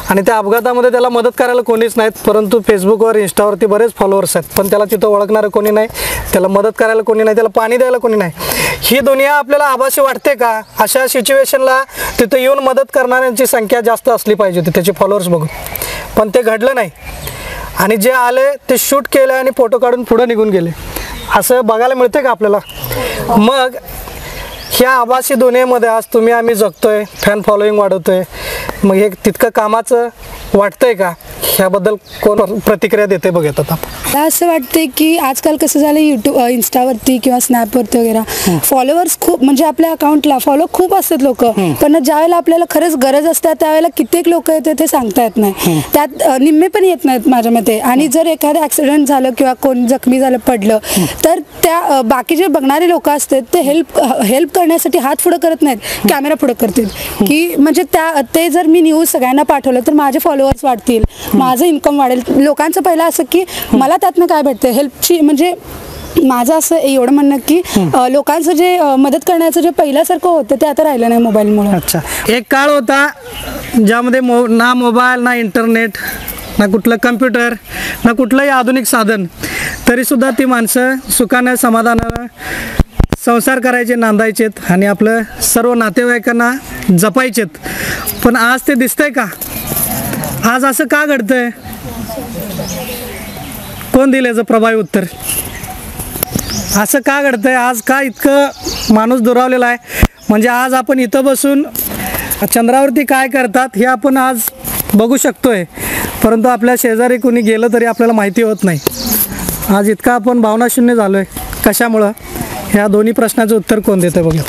[SPEAKER 9] आणि त्या अपघातामध्ये त्याला मदत करायला कोणीच नाहीत, परंतु फेसबुकवर इंस्टावरती बरेच फॉलोअर्स आहेत, पण त्याला तिथं ओळखणारं कोणी नाही, त्याला मदत करायला कोणी नाही, त्याला पाणी द्यायला कोणी नाही. ही दुनिया आपल्याला आभासी वाटते का? अशा सिच्युएशनला तिथं येऊन मदत करणाऱ्यांची संख्या जास्त असली पाहिजे होती त्याचे फॉलोअर्स बघून, पण ते घडलं नाही. आणि जे आले ते शूट केले आणि फोटो काढून पुढे निघून गेले, असं बघायला मिळते का आपल्याला? मग ह्या आभासी दुनियेमध्ये आज तुम्ही आम्ही जगतोय, फॅन फॉलोईंग वाढवतोय, मग हे तितकं कामाचं वाटतंय का? ह्याबद्दल कोण प्रतिक्रिया देते बघत आता.
[SPEAKER 7] मला असं वाटते की आजकाल कसं झालं, यूट्यूब इंस्टावरती किंवा स्नॅपवरती वगैरे फॉलोअर्स खूप, म्हणजे आपल्या अकाउंटला फॉलो खूप असतात लोक, पण ज्यावेळेला आपल्याला खरंच गरज असते त्यावेळेला कित्येक लोक येते ते सांगता येत नाही, त्यात निम्मे पण येत नाहीत माझ्या मते. आणि जर एखादं ॲक्सिडेंट झालं किंवा कोण जखमी झालं, पडलं, तर त्या बाकी जे बघणारे लोक असतात ते हेल्प करण्यासाठी हात पुढं करत नाहीत, कॅमेरा पुढं करतील की म्हणजे ते जर मी न्यूज सगळ्यांना पाठवलं तर माझे फॉलोअर्स वाढतील, माझं इन्कम वाढेल. लोकांचं पहिलं असं की मला त्यातनं काय भेटतं हेल्पची, म्हणजे माझं असं एवढं म्हणणं की लोकांचं जे मदत करण्याचं जे पहिल्यासारखं होतं ते आता राहिलं नाही मोबाईलमुळे.
[SPEAKER 9] अच्छा, एक काळ होता ज्यामध्ये ना मोबाईल, ना इंटरनेट, ना कुठलं कम्प्युटर, ना कुठलंही आधुनिक साधन, तरीसुद्धा ती माणसं सुखानं समाधानानं संसार करायचे, नांदायचेत आणि आपलं सर्व नातेवाईकांना जपायचेत. पण आज ते दिसतंय का? आज असं का घडतंय? कोण दिलं याचं प्रभावी उत्तर? असं का घडतंय? आज का इतकं माणूस दुरावलेला आहे? म्हणजे आज आपण इथं बसून चंद्रावरती काय करतात हे आपण आज बघू शकतोय, परंतु आपल्या शेजारी कोणी गेलं तरी आपल्याला माहिती होत नाही. आज इतका आपण भावनाशून्य झालोय, कशामुळं? ह्या दोन्ही प्रश्नाचं उत्तर कोण देतं बघा.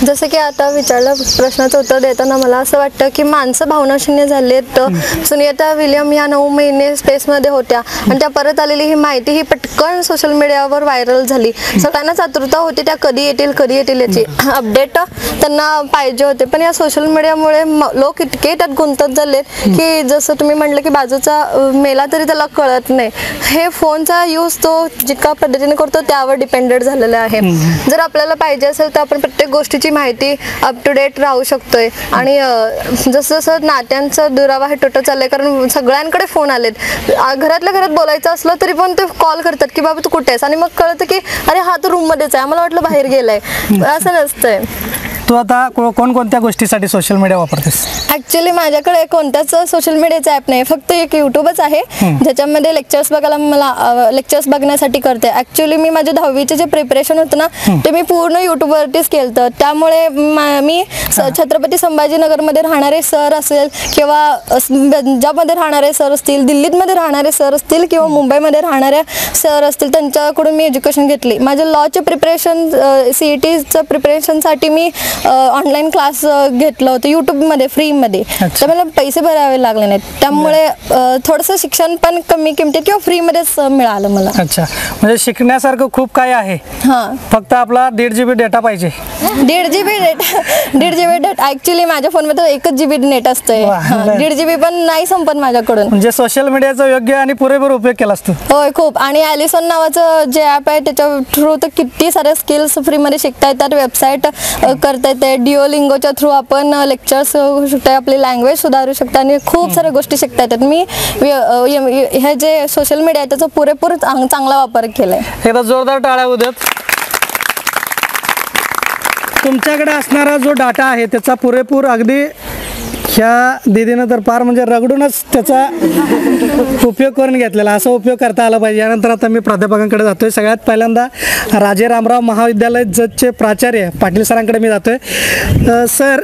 [SPEAKER 12] जसं की आता विचारलं प्रश्नाचं उत्तर देताना मला असं वाटतं की माणसं भावनाशून्य झालेत. सुनीता विलियम या 9 महिने स्पेसमध्ये होत्या आणि त्या परत आलेली ही माहिती ही पटकन सोशल मीडियावर व्हायरल झाली. सगळ्यांनाच आतुरता होती त्या कधी येतील याची अपडेट त्यांना पाहिजे होते. पण या सोशल मीडियामुळे लोक इतके त्यात गुंतत झालेत की जसं तुम्ही म्हटलं की बाजूचा मेला तरी त्याला कळत नाही. हे फोनचा यूज तो जितका पद्धतीने करतो त्यावर डिपेंडेड झालेला आहे. जर आपल्याला पाहिजे असेल तर आपण प्रत्येक गोष्टीची माहिती अप टू डेट राहू शकतोय. आणि जसं जसं नात्यांचा दुरावा हे तुटत चाललंय, कारण सगळ्यांकडे फोन आलेत. घरातल्या घरात बोलायचं असलं तरी पण ते कॉल करतात की बाबा तू कुठे आहेस, आणि मग कळतं की अरे हा तर रूममध्येच आहे, आम्हाला वाटलं बाहेर गेलाय. असं नसतंय.
[SPEAKER 9] तू आता कोणकोणत्या गोष्टीसाठी सोशल मीडिया वापरतेस?
[SPEAKER 12] ॲक्च्युली माझ्याकडे कोणताच सोशल मीडियाचा ॲप नाही, फक्त एक यूट्यूबच आहे ज्याच्यामध्ये लेक्चर्स बघायला मला लेक्चर्स बघण्यासाठी करते. ॲक्च्युली मी माझे 10वीचे जे प्रिपरेशन होतं ना ते मी पूर्ण यूट्यूबवरतीच केलं होतं. त्यामुळे मी छत्रपती संभाजीनगरमध्ये राहणारे सर असेल किंवा पंजाबमध्ये राहणारे सर असतील, दिल्लीमध्ये राहणारे सर असतील किंवा मुंबईमध्ये राहणाऱ्या सर असतील त्यांच्याकडून मी एज्युकेशन घेतली. माझ्या लॉचे प्रिपरेशन CETचं प्रिपरेशनसाठी मी ऑनलाईन क्लास घेतलं होतं यूट्यूबमध्ये फ्रीमध्ये. तर मला पैसे भरावे लागले नाहीत, त्यामुळे थोडंसं शिक्षण पण कमी किमतीत किंवा फ्रीमध्येच मिळालं मला.
[SPEAKER 9] अच्छा, म्हणजे शिकण्यासारखं खूप काही आहे.
[SPEAKER 12] हां,
[SPEAKER 9] फक्त आपला 1.5 GB डेटा पाहिजे.
[SPEAKER 12] 1.5 GB डेटा ॲक्च्युली माझ्या फोनमध्ये 1 GB नेट असतंय. 1.5 GB पण नाही संपत माझ्याकडून.
[SPEAKER 9] म्हणजे सोशल मीडियाचा योग्य आणि पुरेपूर उपयोग केला असतो.
[SPEAKER 12] होय, खूप. आणि ॲलिसन नावाचं जे ॲप आहे त्याच्या थ्रू तर किती साऱ्या स्किल्स फ्रीमध्ये शिकता येतात. वेबसाईट करता येते. डिओलिंगोच्या थ्रू आपण लेक्चर्स होऊ शकतो, आपली लँग्वेज सुधारू शकतो आणि खूप साऱ्या गोष्टी शिकता येतात. मी हे जे सोशल मीडिया आहे त्याचा पुरेपूर चांगला वापर केलाय.
[SPEAKER 9] एकदा जोरदार टाळ्या उद्यात. तुमच्याकडे असणारा जो डाटा आहे त्याचा पुरेपूर अगदी ह्या दीदीनं तर फार म्हणजे रगडूनच त्याचा उपयोग करून घेतलेला, असा उपयोग करता आला पाहिजे. यानंतर आता मी प्राध्यापकांकडे जातोय. सगळ्यात पहिल्यांदा राजे रामराव महाविद्यालय जतचे प्राचार्य पाटील सरांकडे मी जातोय. सर,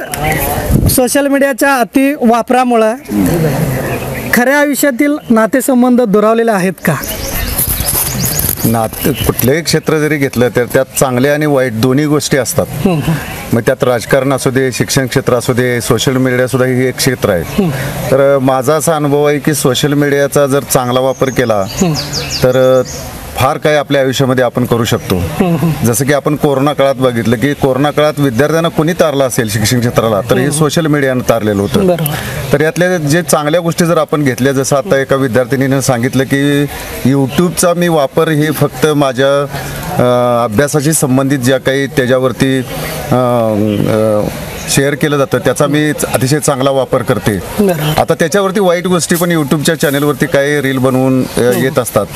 [SPEAKER 9] सोशल मीडियाच्या अति वापरामुळं खऱ्या आयुष्यातील नातेसंबंध दुरावलेले आहेत का?
[SPEAKER 8] कुठलंही क्षेत्र जरी घेतलं तर त्यात चांगले आणि वाईट दोन्ही गोष्टी असतात. मग त्यात राजकारण असू दे, शिक्षण क्षेत्र असू दे, सोशल मीडिया सुद्धा हे एक क्षेत्र आहे. तर माझा असा अनुभव आहे की सोशल मीडियाचा जर चांगला वापर केला तर फार काही आपल्या आयुष्यामध्ये आपण करू शकतो. जसं की आपण कोरोना काळात बघितलं की कोरोना काळात विद्यार्थ्यांना कोणी तारलं असेल शिक्षण क्षेत्राला तर हे सोशल मीडियानं तारलेलं होतं. तर यातल्या जे चांगल्या गोष्टी जर आपण घेतल्या, जसं आता एका विद्यार्थिनीनं सांगितलं की यूट्यूबचा मी वापर हे फक्त माझ्या अभ्यासाशी संबंधित ज्या काही त्याच्यावरती शेअर केलं जातं त्याचा मी अतिशय चांगला वापर करते. आता त्याच्यावरती वाईट गोष्टी पण यूट्यूबच्या चॅनेलवरती काही रील बनवून येत असतात.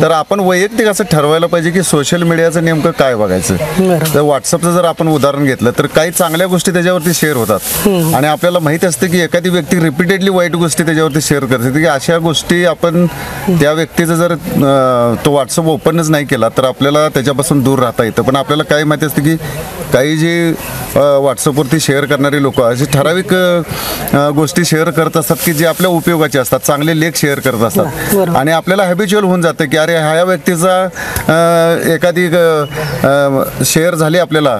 [SPEAKER 8] तर आपण वैयक्तिक असं ठरवायला पाहिजे की सोशल मीडियाचं नेमकं काय बघायचं. तर व्हॉट्सअपचं जर आपण उदाहरण घेतलं तर काही चांगल्या गोष्टी त्याच्यावरती शेअर होतात आणि आपल्याला माहिती असते की एखादी व्यक्ती रिपीटेडली वाईट गोष्टी त्याच्यावरती शेअर करते की अशा गोष्टी आपण त्या व्यक्तीचं जर तो व्हॉट्सअप ओपनच नाही केला तर आपल्याला त्याच्यापासून दूर राहता येतं. पण आपल्याला काय माहिती असते की काही जे व्हॉट्सअपवरती शेअर करणारे लोक असे ठराविक गोष्टी शेअर करत असतात की जे आपल्या उपयोगाचे असतात, चांगले लेख शेअर करत असतात आणि आपल्याला हॅबिच्युअल होऊन जातं की अरे ह्या व्यक्तीचा एखादी शेअर झाली आपल्याला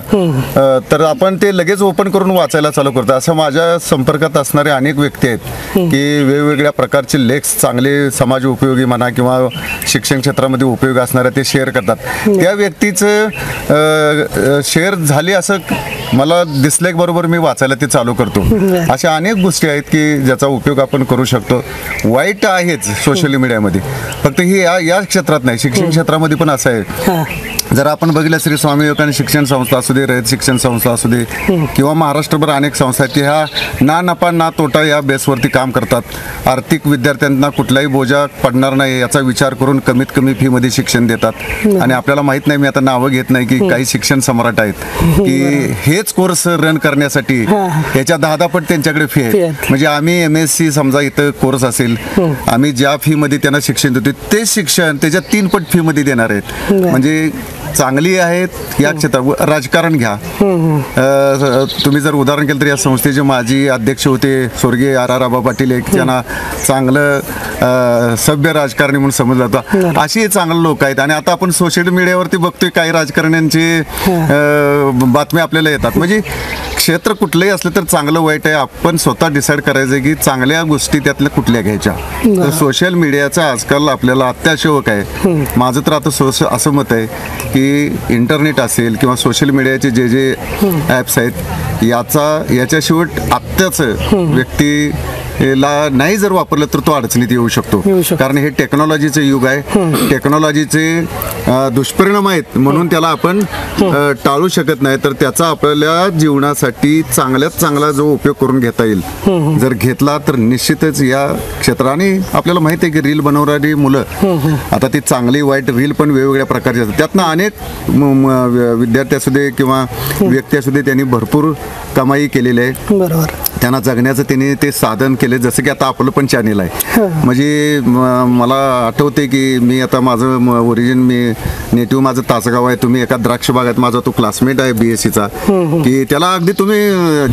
[SPEAKER 8] तर आपण ते लगेच ओपन करून वाचायला चालू करतो. असं माझ्या संपर्कात असणारे अनेक व्यक्ती आहेत की वेगवेगळ्या प्रकारचे लेख चांगले समाज उपयोगी म्हणा किंवा शिक्षण क्षेत्रामध्ये उपयोग असणारे ते शेअर करतात. त्या व्यक्तीचं शेअर झाली असं मला दिसल्या बरोबर मी वाचायला ते चालू करतो. अशा अनेक गोष्टी आहेत की ज्याचा उपयोग आपण करू शकतो. वाईट आहेच सोशल मीडियामध्ये, फक्त ही या क्षेत्रात नाही, शिक्षण क्षेत्रामध्ये पण असं आहे. जर आपण बघितलं श्री स्वामी विवेकानंद शिक्षण संस्था असू दे, रयत शिक्षण संस्था असू दे किंवा महाराष्ट्रभर अनेक संस्था आहेत की ह्या ना नफा ना तोटा या बेसवरती काम करतात. आर्थिक विद्यार्थ्यांना कुठलाही बोजा पडणार नाही याचा विचार करून कमीत कमी फीमध्ये शिक्षण देतात. आणि आपल्याला माहीत नाही, मी आता नावं घेत नाही, की काही शिक्षण सम्राट आहेत की हेच कोर्स रन करण्यासाठी याच्या 10 पट त्यांच्याकडे फी आहे. म्हणजे आम्ही MSc समजा इथं कोर्स असेल, आम्ही ज्या फीमध्ये त्यांना शिक्षण देतो तेच शिक्षण त्याच्या 3 पट फीमध्ये देणार आहेत. म्हणजे चांगली आहेत या क्षेत्रात. राजकारण घ्या, तुम्ही जर उदाहरण केलं तर या संस्थेचे माजी अध्यक्ष होते स्वर्गीय R.R. आबा पाटील, एक त्यांना चांगलं सभ्य राजकारणी म्हणून समजलं जातं. अशी चांगले लोक आहेत. आणि आता आपण सोशल मीडियावरती बघतोय काही राजकारण्यांचे बातम्या आपल्याला येतात. म्हणजे क्षेत्र कुठलंही असलं तर चांगलं वाईट आहे, आपण स्वतः डिसाईड करायचं आहे की चांगल्या गोष्टी त्यातल्या कुठल्या घ्यायच्या. तर सोशल मिडियाचा आजकाल आपल्याला अत्यावश्यक आहे. माझं तर आता असं मत आहे की इंटरनेट असेल किंवा सोशल मीडियाचे जे ॲप्स आहेत याच्याशिवाय आत्ताचं व्यक्ती ला नाही जर वापरलं तर तो अडचणीत येऊ शकतो. कारण हे टेक्नॉलॉजीचं युग आहे. टेक्नॉलॉजीचे दुष्परिणाम आहेत म्हणून त्याला आपण टाळू शकत नाही. तर त्याचा आपल्या जीवनासाठी चांगल्यात चांगला जो उपयोग करून घेता येईल जर घेतला तर निश्चितच या क्षेत्राने आपल्याला माहिती आहे की रील बनवणारी मुलं आता ती चांगली वाईट रील पण वेगवेगळ्या प्रकारची असतात. त्यातनं अनेक विद्यार्थी असू दे किंवा व्यक्ती असू दे त्यांनी भरपूर कमाई केलेली आहे. बरोबर, त्यांना जगण्याचं त्यांनी ते साधन केले. जसं की आता आपलं पण चॅनेल आहे. म्हणजे मला आठवते की मी आता माझं ओरिजिन मी नेटिव्ह माझं तासगाव आहे. तुम्ही एका द्राक्ष बागात माझा तो क्लासमेट आहे BScचा की त्याला अगदी तुम्ही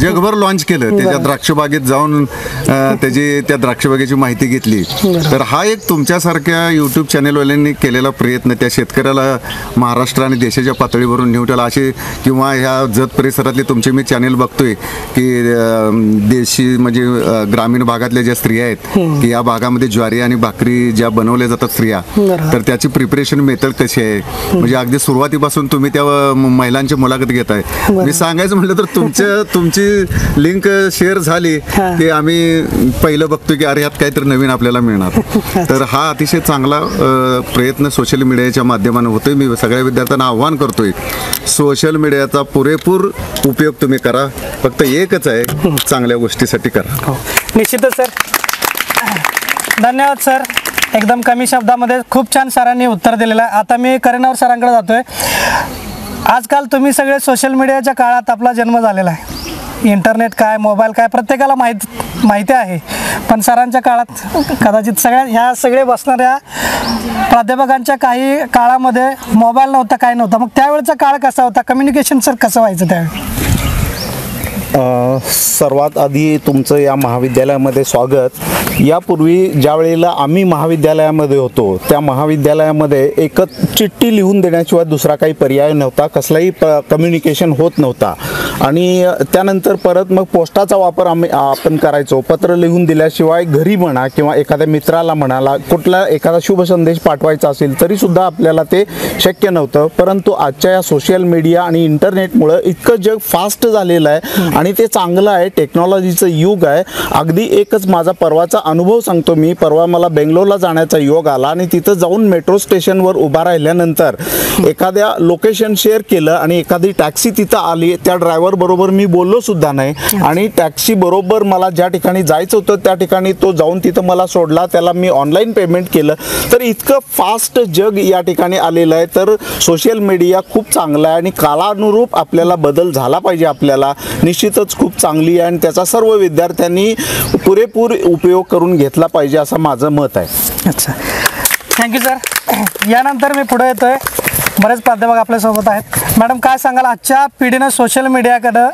[SPEAKER 8] जगभर लॉन्च केलं. त्याच्या द्राक्ष बागेत जाऊन त्या द्राक्ष बागेची माहिती घेतली. तर हा एक तुमच्यासारख्या यूट्यूब चॅनेलवाल्यांनी केलेला प्रयत्न त्या शेतकऱ्याला महाराष्ट्र आणि देशाच्या पातळीवरून नेऊ ठेवला. असे किंवा ह्या जत परिसरातले तुमचे मी चॅनेल बघतोय की देशी म्हणजे ग्रामीण भागातल्या ज्या स्त्रिया आहेत की या भागामध्ये ज्वारी आणि भाकरी ज्या बनवल्या जातात स्त्रिया, तर त्याची प्रिपरेशन मेथड कशी आहे. म्हणजे अगदी सुरुवातीपासून तुम्ही त्या महिलांची मुलाखत घेताय. मी सांगायचं म्हटलं तर तुमची लिंक शेअर झाली की आम्ही पहिलं बघतोय की अरे ह्यात काहीतरी नवीन आपल्याला मिळणार. तर हा अतिशय चांगला प्रयत्न सोशल मीडियाच्या माध्यमाने होतोय. मी सगळ्या विद्यार्थ्यांना आव्हान करतोय, सोशल मीडियाचा पुरेपूर उपयोग तुम्ही करा. फक्त एकच आहे, चांगल्या गोष्टीसाठी करा.
[SPEAKER 9] निश्चितच सर, धन्यवाद सर. एकदम कमी शब्दामध्ये खूप छान सरांनी उत्तर दिलेलं आहे. आता मी करेनावर सरांकडे जातोय. आजकाल तुम्ही सगळे सोशल मीडियाच्या काळात आपला जन्म झालेला आहे. इंटरनेट काय, मोबाईल काय प्रत्येकाला माहिती आहे. पण सरांच्या काळात कदाचित ह्या सगळे बसणाऱ्या प्राध्यापकांच्या काही काळामध्ये मोबाईल नव्हता, काय नव्हता. मग त्यावेळेचा काळ कसा होता, कम्युनिकेशन सर कसं व्हायचं त्यावेळी?
[SPEAKER 20] सर्वात आधी तुमचं या महाविद्यालयामध्ये स्वागत. यापूर्वी ज्या वेळेला आम्ही महाविद्यालयामध्ये होतो त्या महाविद्यालयामध्ये एकच चिठ्ठी लिहून देण्याशिवाय दुसरा काही पर्याय नव्हता. कसलाही कम्युनिकेशन होत नव्हता. आणि त्यानंतर परत मग पोस्टाचा वापर आपण करायचो. पत्र लिहून दिल्याशिवाय घरी म्हणा किंवा एखाद्या मित्राला म्हणाला कुठला एखादा शुभ संदेश पाठवायचा असेल तरीसुद्धा आपल्याला ते शक्य नव्हतं. परंतु आजच्या या सोशल मीडिया आणि इंटरनेटमुळं इतकं जग फास्ट झालेलं आहे आणि ते चांगलं आहे. टेक्नॉलॉजीचं युग आहे. अगदी एकच माझा परवाचा अनुभव सांगतो मी. परवा मला बेंगलोरला जाण्याचा योग आला आणि तिथं जाऊन मेट्रो स्टेशनवर उभा राहिल्यानंतर एखाद्या लोकेशन शेअर केलं आणि एखादी टॅक्सी तिथं आली. त्या ड्रायव्हर ड्रायव्हर बरोबर मी बोललो सुद्धा नाही आणि टॅक्सी बरोबर मला ज्या ठिकाणी जायचं होतं त्या ठिकाणी तो जाऊन तिथं मला सोडला, त्याला मी ऑनलाईन पेमेंट केलं. तर इतकं फास्ट जग या ठिकाणी आलेलं आहे. तर सोशल मीडिया खूप चांगला आहे आणि कालानुरूप आपल्याला बदल झाला पाहिजे. आपल्याला निश्चितच खूप चांगली आहे आणि त्याचा सर्व विद्यार्थ्यांनी पुरेपूर उपयोग करून घेतला पाहिजे असं माझं मत आहे.
[SPEAKER 9] अच्छा, थँक्यू सर. यानंतर मी पुढे येतोय. बरेच प्राध्यापक आपल्यासोबत आहेत. मॅडम, काय सांगाल आजच्या पिढीनं सोशल मीडियाकडं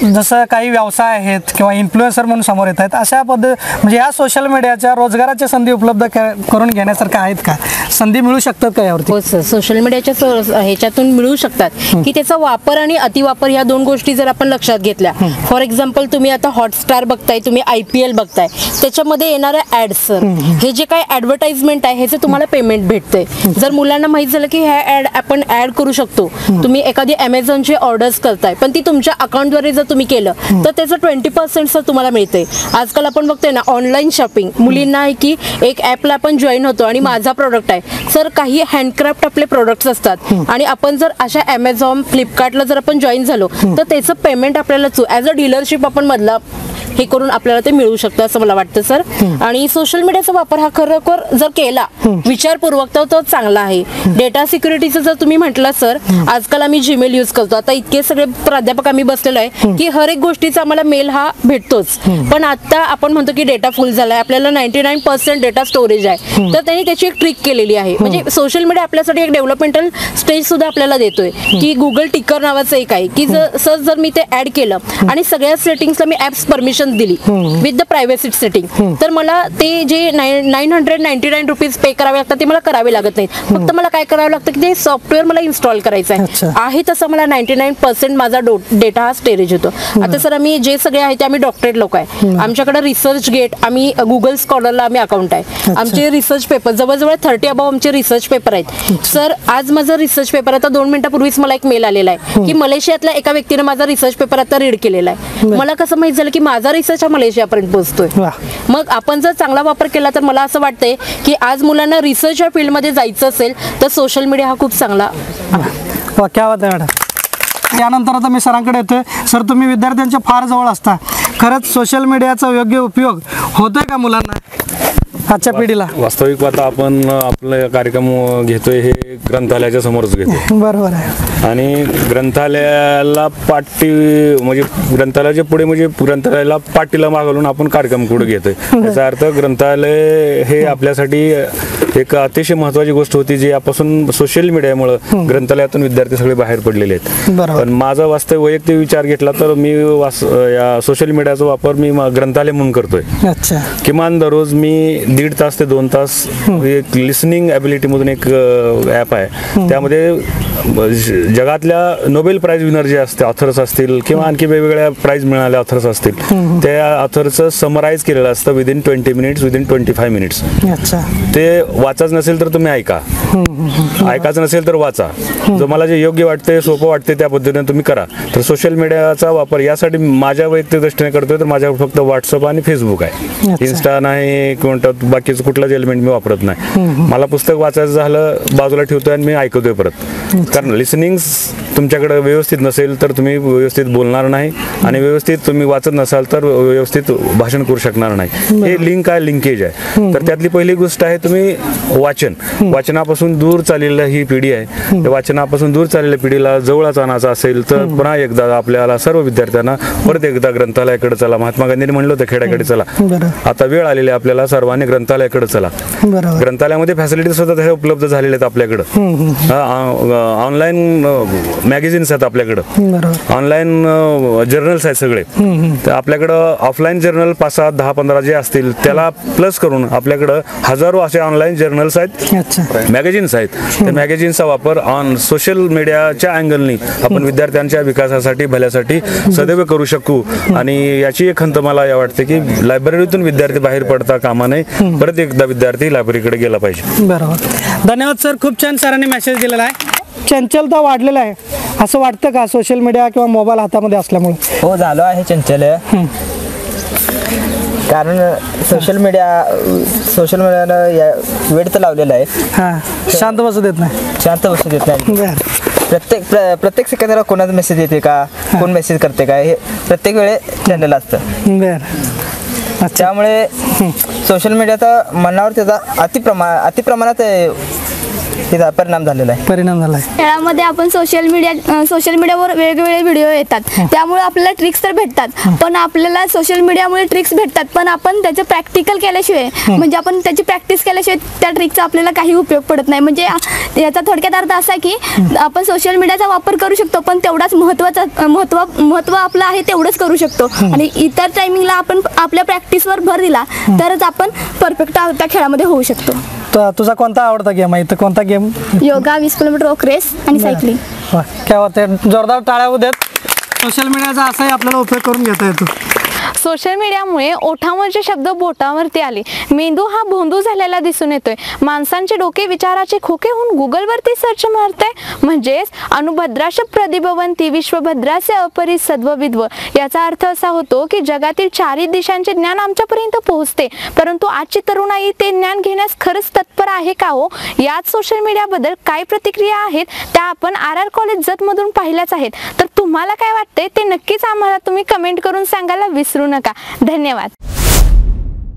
[SPEAKER 9] जसं काही व्यवसाय आहेत किंवा इन्फ्लुएन्सर म्हणून समोर येत आहेत, अशा म्हणजे या सोशल मीडियाच्या रोजगाराच्या संधी उपलब्ध करून घेण्यासारख्या आहेत का? संधी मिळू शकतात का यावरती?
[SPEAKER 21] हो सर, सोशल मीडियाच्या ह्याच्यातून मिळू शकतात की त्याचा वापर आणि अतिवापर या दोन गोष्टी जर आपण लक्षात घेतल्या. फॉर एक्झाम्पल, तुम्ही आता हॉटस्टार बघताय, तुम्ही IPL बघताय, त्याच्यामध्ये येणाऱ्या ॲड्स सर, हे जे काही ॲडव्हर्टाइजमेंट आहे ह्याचं तुम्हाला पेमेंट भेटतंय. जर मुलांना माहीत झालं की ह्या ॲड आपण ॲड करू शकतो, तुम्ही एखादी Amazonची ऑर्डर्स करताय पण ती तुमच्या अकाउंटद्वारे जर तुम्ही केलं तर त्याचं 20% सर तुम्हाला मिळते. आजकाल आपण बघतोय ना ऑनलाईन शॉपिंग, मुलींना आहे की एक ॲपला आपण जॉईन होतो आणि माझा प्रोडक्ट आहे सर, काही हँडक्राफ्ट आपले प्रोडक्ट्स असतात आणि आपण जर अशा Amazon, फ्लिपकार्टला जर आपण जॉईन झालो तर त्याचं पेमेंट आपल्याला ॲज अ डीलरशिप आपण मधला हे करून आपल्याला ते मिळू शकतं असं मला वाटतं सर. आणि सोशल मीडियाचा वापर हा खरोखर जर केला विचारपूर्वक तर तो चांगला आहे. डेटा सिक्युरिटीचं जर तुम्ही म्हटलं सर, आजकाल आम्ही जीमेल यूज करतो. आता इतके सगळे प्राध्यापक आम्ही बसलेलो आहे की हर एक गोष्टीचा आम्हाला मेल हा भेटतोच, पण आता आपण म्हणतो की डेटा फुल झालाय, आपल्याला 99% डेटा स्टोरेज आहे. तर त्यांनी त्याची एक ट्रिक केलेली आहे. म्हणजे सोशल मीडिया आपल्यासाठी एक डेव्हलपमेंटल स्टेज सुद्धा आपल्याला देतोय की गुगल टिकर नावाचं एक आहे की सर जर मी ते ऍड केलं आणि सगळ्या सेटिंग्सला मी ॲप्स परमिशन दिली विथ द प्रायव्हेसी सेटिंग, तर मला ते जे 999 रुपीज पे करावे लागतात ते मला करावे लागत नाहीत. फक्त मला काय करावं लागतं की ते सॉफ्टवेअर मला इन्स्टॉल करायचं आहे. तसं मला 99% माझा डेटा हा स्टोरेज होतो. आता सर आम्ही जे सगळे आहे ते आम्ही डॉक्टरेट लोक आहे, आमच्याकडे रिसर्च गेट, आम्ही गुगल स्कॉलरला आम्ही अकाउंट आहे. आमचे रिसर्च पेपर जवळजवळ 30 अबाव आमचे रिसर्च पेपर आहेत. सर आज माझा रिसर्च पेपर आता 2 मिनिटापूर्वीच मला एक मेल आलेला आहे की मलेशियातल्या एका व्यक्तीने माझा रिसर्च पेपर आता रीड केलेला आहे. मला कसं माहित झालं की माझा रिसर्च हा मलेशियापर्यंत पोहोचतोय. मग आपण जर चांगला वापर केला तर मला असं वाटतंय की आज मुलांना रिसर्च या फील्डमध्ये जायचं असेल तर सोशल मीडिया हा खूप चांगला.
[SPEAKER 9] क्या बात आहे मॅडम. यानंतर आता मी सरांकडे येतोय. सर, तुम्ही विद्यार्थ्यांच्या फार जवळ असता, खरंच सोशल मीडियाचा योग्य उपयोग होतोय का मुलांना आजच्या पिढीला?
[SPEAKER 22] वास्तविक आता आपण आपलं कार्यक्रम घेतोय हे ग्रंथालयाच्या समोरच घेतोय.
[SPEAKER 9] बरोबर आहे.
[SPEAKER 22] आणि ग्रंथालयाला म्हणजे ग्रंथालयाच्या पुढे म्हणजे ग्रंथालयाला पाठीला मागवून आपण कार्यक्रम पुढे घेतोय. याचा अर्थ ग्रंथालय हे आपल्यासाठी एक अतिशय महत्त्वाची गोष्ट होती, जी यापासून सोशल मीडियामुळं ग्रंथालयातून विद्यार्थी सगळे बाहेर पडलेले आहेत. पण माझा वास्तव वैयक्तिक विचार घेतला तर मी या सोशल मीडियाचा वापर मी ग्रंथालय म्हणून करतोय. किमान दररोज मी 1.5 तास ते 2 तास एक लिसनिंग ॲबिलिटी मधून एक ॲप आहे, त्यामध्ये जगातल्या नोबेल प्राइज विनर जे असते ऑथर्स असतील किंवा आणखी वेगवेगळ्या प्राइज मिळालेल्या ऑथर्स असतील त्या ऑथरचं समराईज केलेलं असतं विदिन 20 मिनिट्स, विदिन 25 मिनिट्स. ते वाचाच नसेल तर तुम्ही ऐकायचं नसेल तर वाचा. जो मला जे योग्य वाटते, सोपं वाटते त्या पद्धतीने तुम्ही करा. तर सोशल मीडियाचा वापर यासाठी माझ्या वैयक्तिक दृष्टीने करतोय तर माझ्याकडे फक्त व्हॉट्सअप आणि फेसबुक आहे. इन्स्टा नाही किंवा बाकीचं कुठलाच एलिमेंट मी वापरत नाही. मला पुस्तक वाचायचं झालं बाजूला ठेवतोय आणि मी ऐकतोय परत. कारण लिसनिंग तुमच्याकडे व्यवस्थित नसेल तर तुम्ही व्यवस्थित बोलणार नाही आणि व्यवस्थित तुम्ही वाचत नसाल तर व्यवस्थित भाषण करू शकणार नाही. हे लिंकेज आहे. तर त्यातली पहिली गोष्ट आहे तुम्ही वाचनापासून दूर चाललेली ही पिढी आहे. त्या वाचनापासून दूर चाललेल्या पिढीला जवळच आणायचं असेल तर पुन्हा एकदा आपल्याला सर्व विद्यार्थ्यांना परत एकदा ग्रंथालयाकडे चला. महात्मा गांधींनी म्हणलं होतं खेड्याकडे चला. आता वेळ आलेली आहे आपल्याला सर्वांनी ग्रंथालयाकडे चला. ग्रंथालयामध्ये फॅसिलिटीज सुद्धा तशा उपलब्ध झालेल्या आहेत आपल्याकडं. ऑनलाईन मॅगझिन्स आहेत आपल्याकडं, ऑनलाईन जर्नल्स आहेत सगळे. तर आपल्याकडं ऑफलाईन जर्नल 5, 7, 10, 15 जे असतील त्याला प्लस करून आपल्याकडं हजारो असे ऑनलाईन जर्नल्स आहेत, मॅगझिन्स आहेत. त्या मॅगझिन्सचा वापर सोशल मीडियाच्या अँगलनी आपण विद्यार्थ्यांच्या विकासासाठी भल्यासाठी सदैव करू शकू. आणि याची एक खंत मला या वाटते की लायब्ररीतून विद्यार्थी बाहेर पडता कामा नये, परत एकदा विद्यार्थी लायब्ररीकडे गेला पाहिजे.
[SPEAKER 9] बरोबर. धन्यवाद सर. खूप छान सरांनी मेसेज दिलेला आहे. चंचलता वाढलेला आहे असं वाटतं का सोशल मीडिया किंवा मोबाईल हातामध्ये असल्यामुळे?
[SPEAKER 5] हो, झालो आहे चंचल. कारण सोशल मीडियानं वेळ तर लावलेला आहे.
[SPEAKER 9] शांत बसू देत नाही.
[SPEAKER 5] शांत बसू देत नाही. प्रत्येक सेकंदाला कोणाचा मेसेज येते का, कोण मेसेज करते का, हे प्रत्येक वेळे झालेलं असतं. त्यामुळे सोशल मीडियाचा मनावर त्याचा अतिप्रमाणात त्याचा परिणाम झालेला आहे.
[SPEAKER 12] खेळामध्ये आपण सोशल मीडियावर वेगवेगळे व्हिडिओ येतात, त्यामुळे आपल्याला ट्रिक्स तर भेटतात, पण आपल्याला सोशल मीडियामुळे ट्रिक्स भेटतात, पण आपण त्याचं प्रॅक्टिकल केल्याशिवाय म्हणजे आपण त्याची प्रॅक्टिस केल्याशिवाय त्या ट्रिकचा आपल्याला काही उपयोग पडत नाही. म्हणजे याचा थोडक्यात अर्थ असा की आपण सोशल मीडियाचा वापर करू शकतो, पण तेवढाच महत्त्व आपलं आहे तेवढंच करू शकतो. आणि इतर टायमिंगला आपण आपल्या प्रॅक्टिसवर भर दिला तरच आपण परफेक्ट त्या खेळामध्ये होऊ शकतो.
[SPEAKER 9] तुझा कोणता आवडता गेम आहे? कोणता game?
[SPEAKER 12] Yoga, 20 kilometre walk race आणि सायकलिंग.
[SPEAKER 9] काय होते, जोरदार टाळ्या होऊ देत. सोशल मीडियाचा असाही आपल्याला उपयोग करून घेता येतो.
[SPEAKER 1] सोशल मीडियामुळे ओठांवरचे शब्द बोटावरती आले, मेंदू हा भोंदू झालेला दिसून येतोय, माणसांचे डोके विचाराचे खोके होऊन गुगलवरती सर्च मारते. म्हणजेच अनुभद्राश प्रतिभवंती विश्वभद्राचे अपरी सद्वविद्व. याचा अर्थ असा होतो की जगातील चारही दिशांचे ज्ञान आमच्यापर्यंत पोहोचते, परंतु आजची तरुणाई ते ज्ञान घेण्यास खरंच तत्पर आहे का हो? याच सोशल मीडियाबद्दल काय प्रतिक्रिया आहेत त्या आपण RR कॉलेज जतमधून पाहिल्याच आहेत. तर तुम्हाला काय वाटतंय ते नक्कीच आम्हाला तुम्ही कमेंट करून सांगायला विसरू नका. धन्यवाद.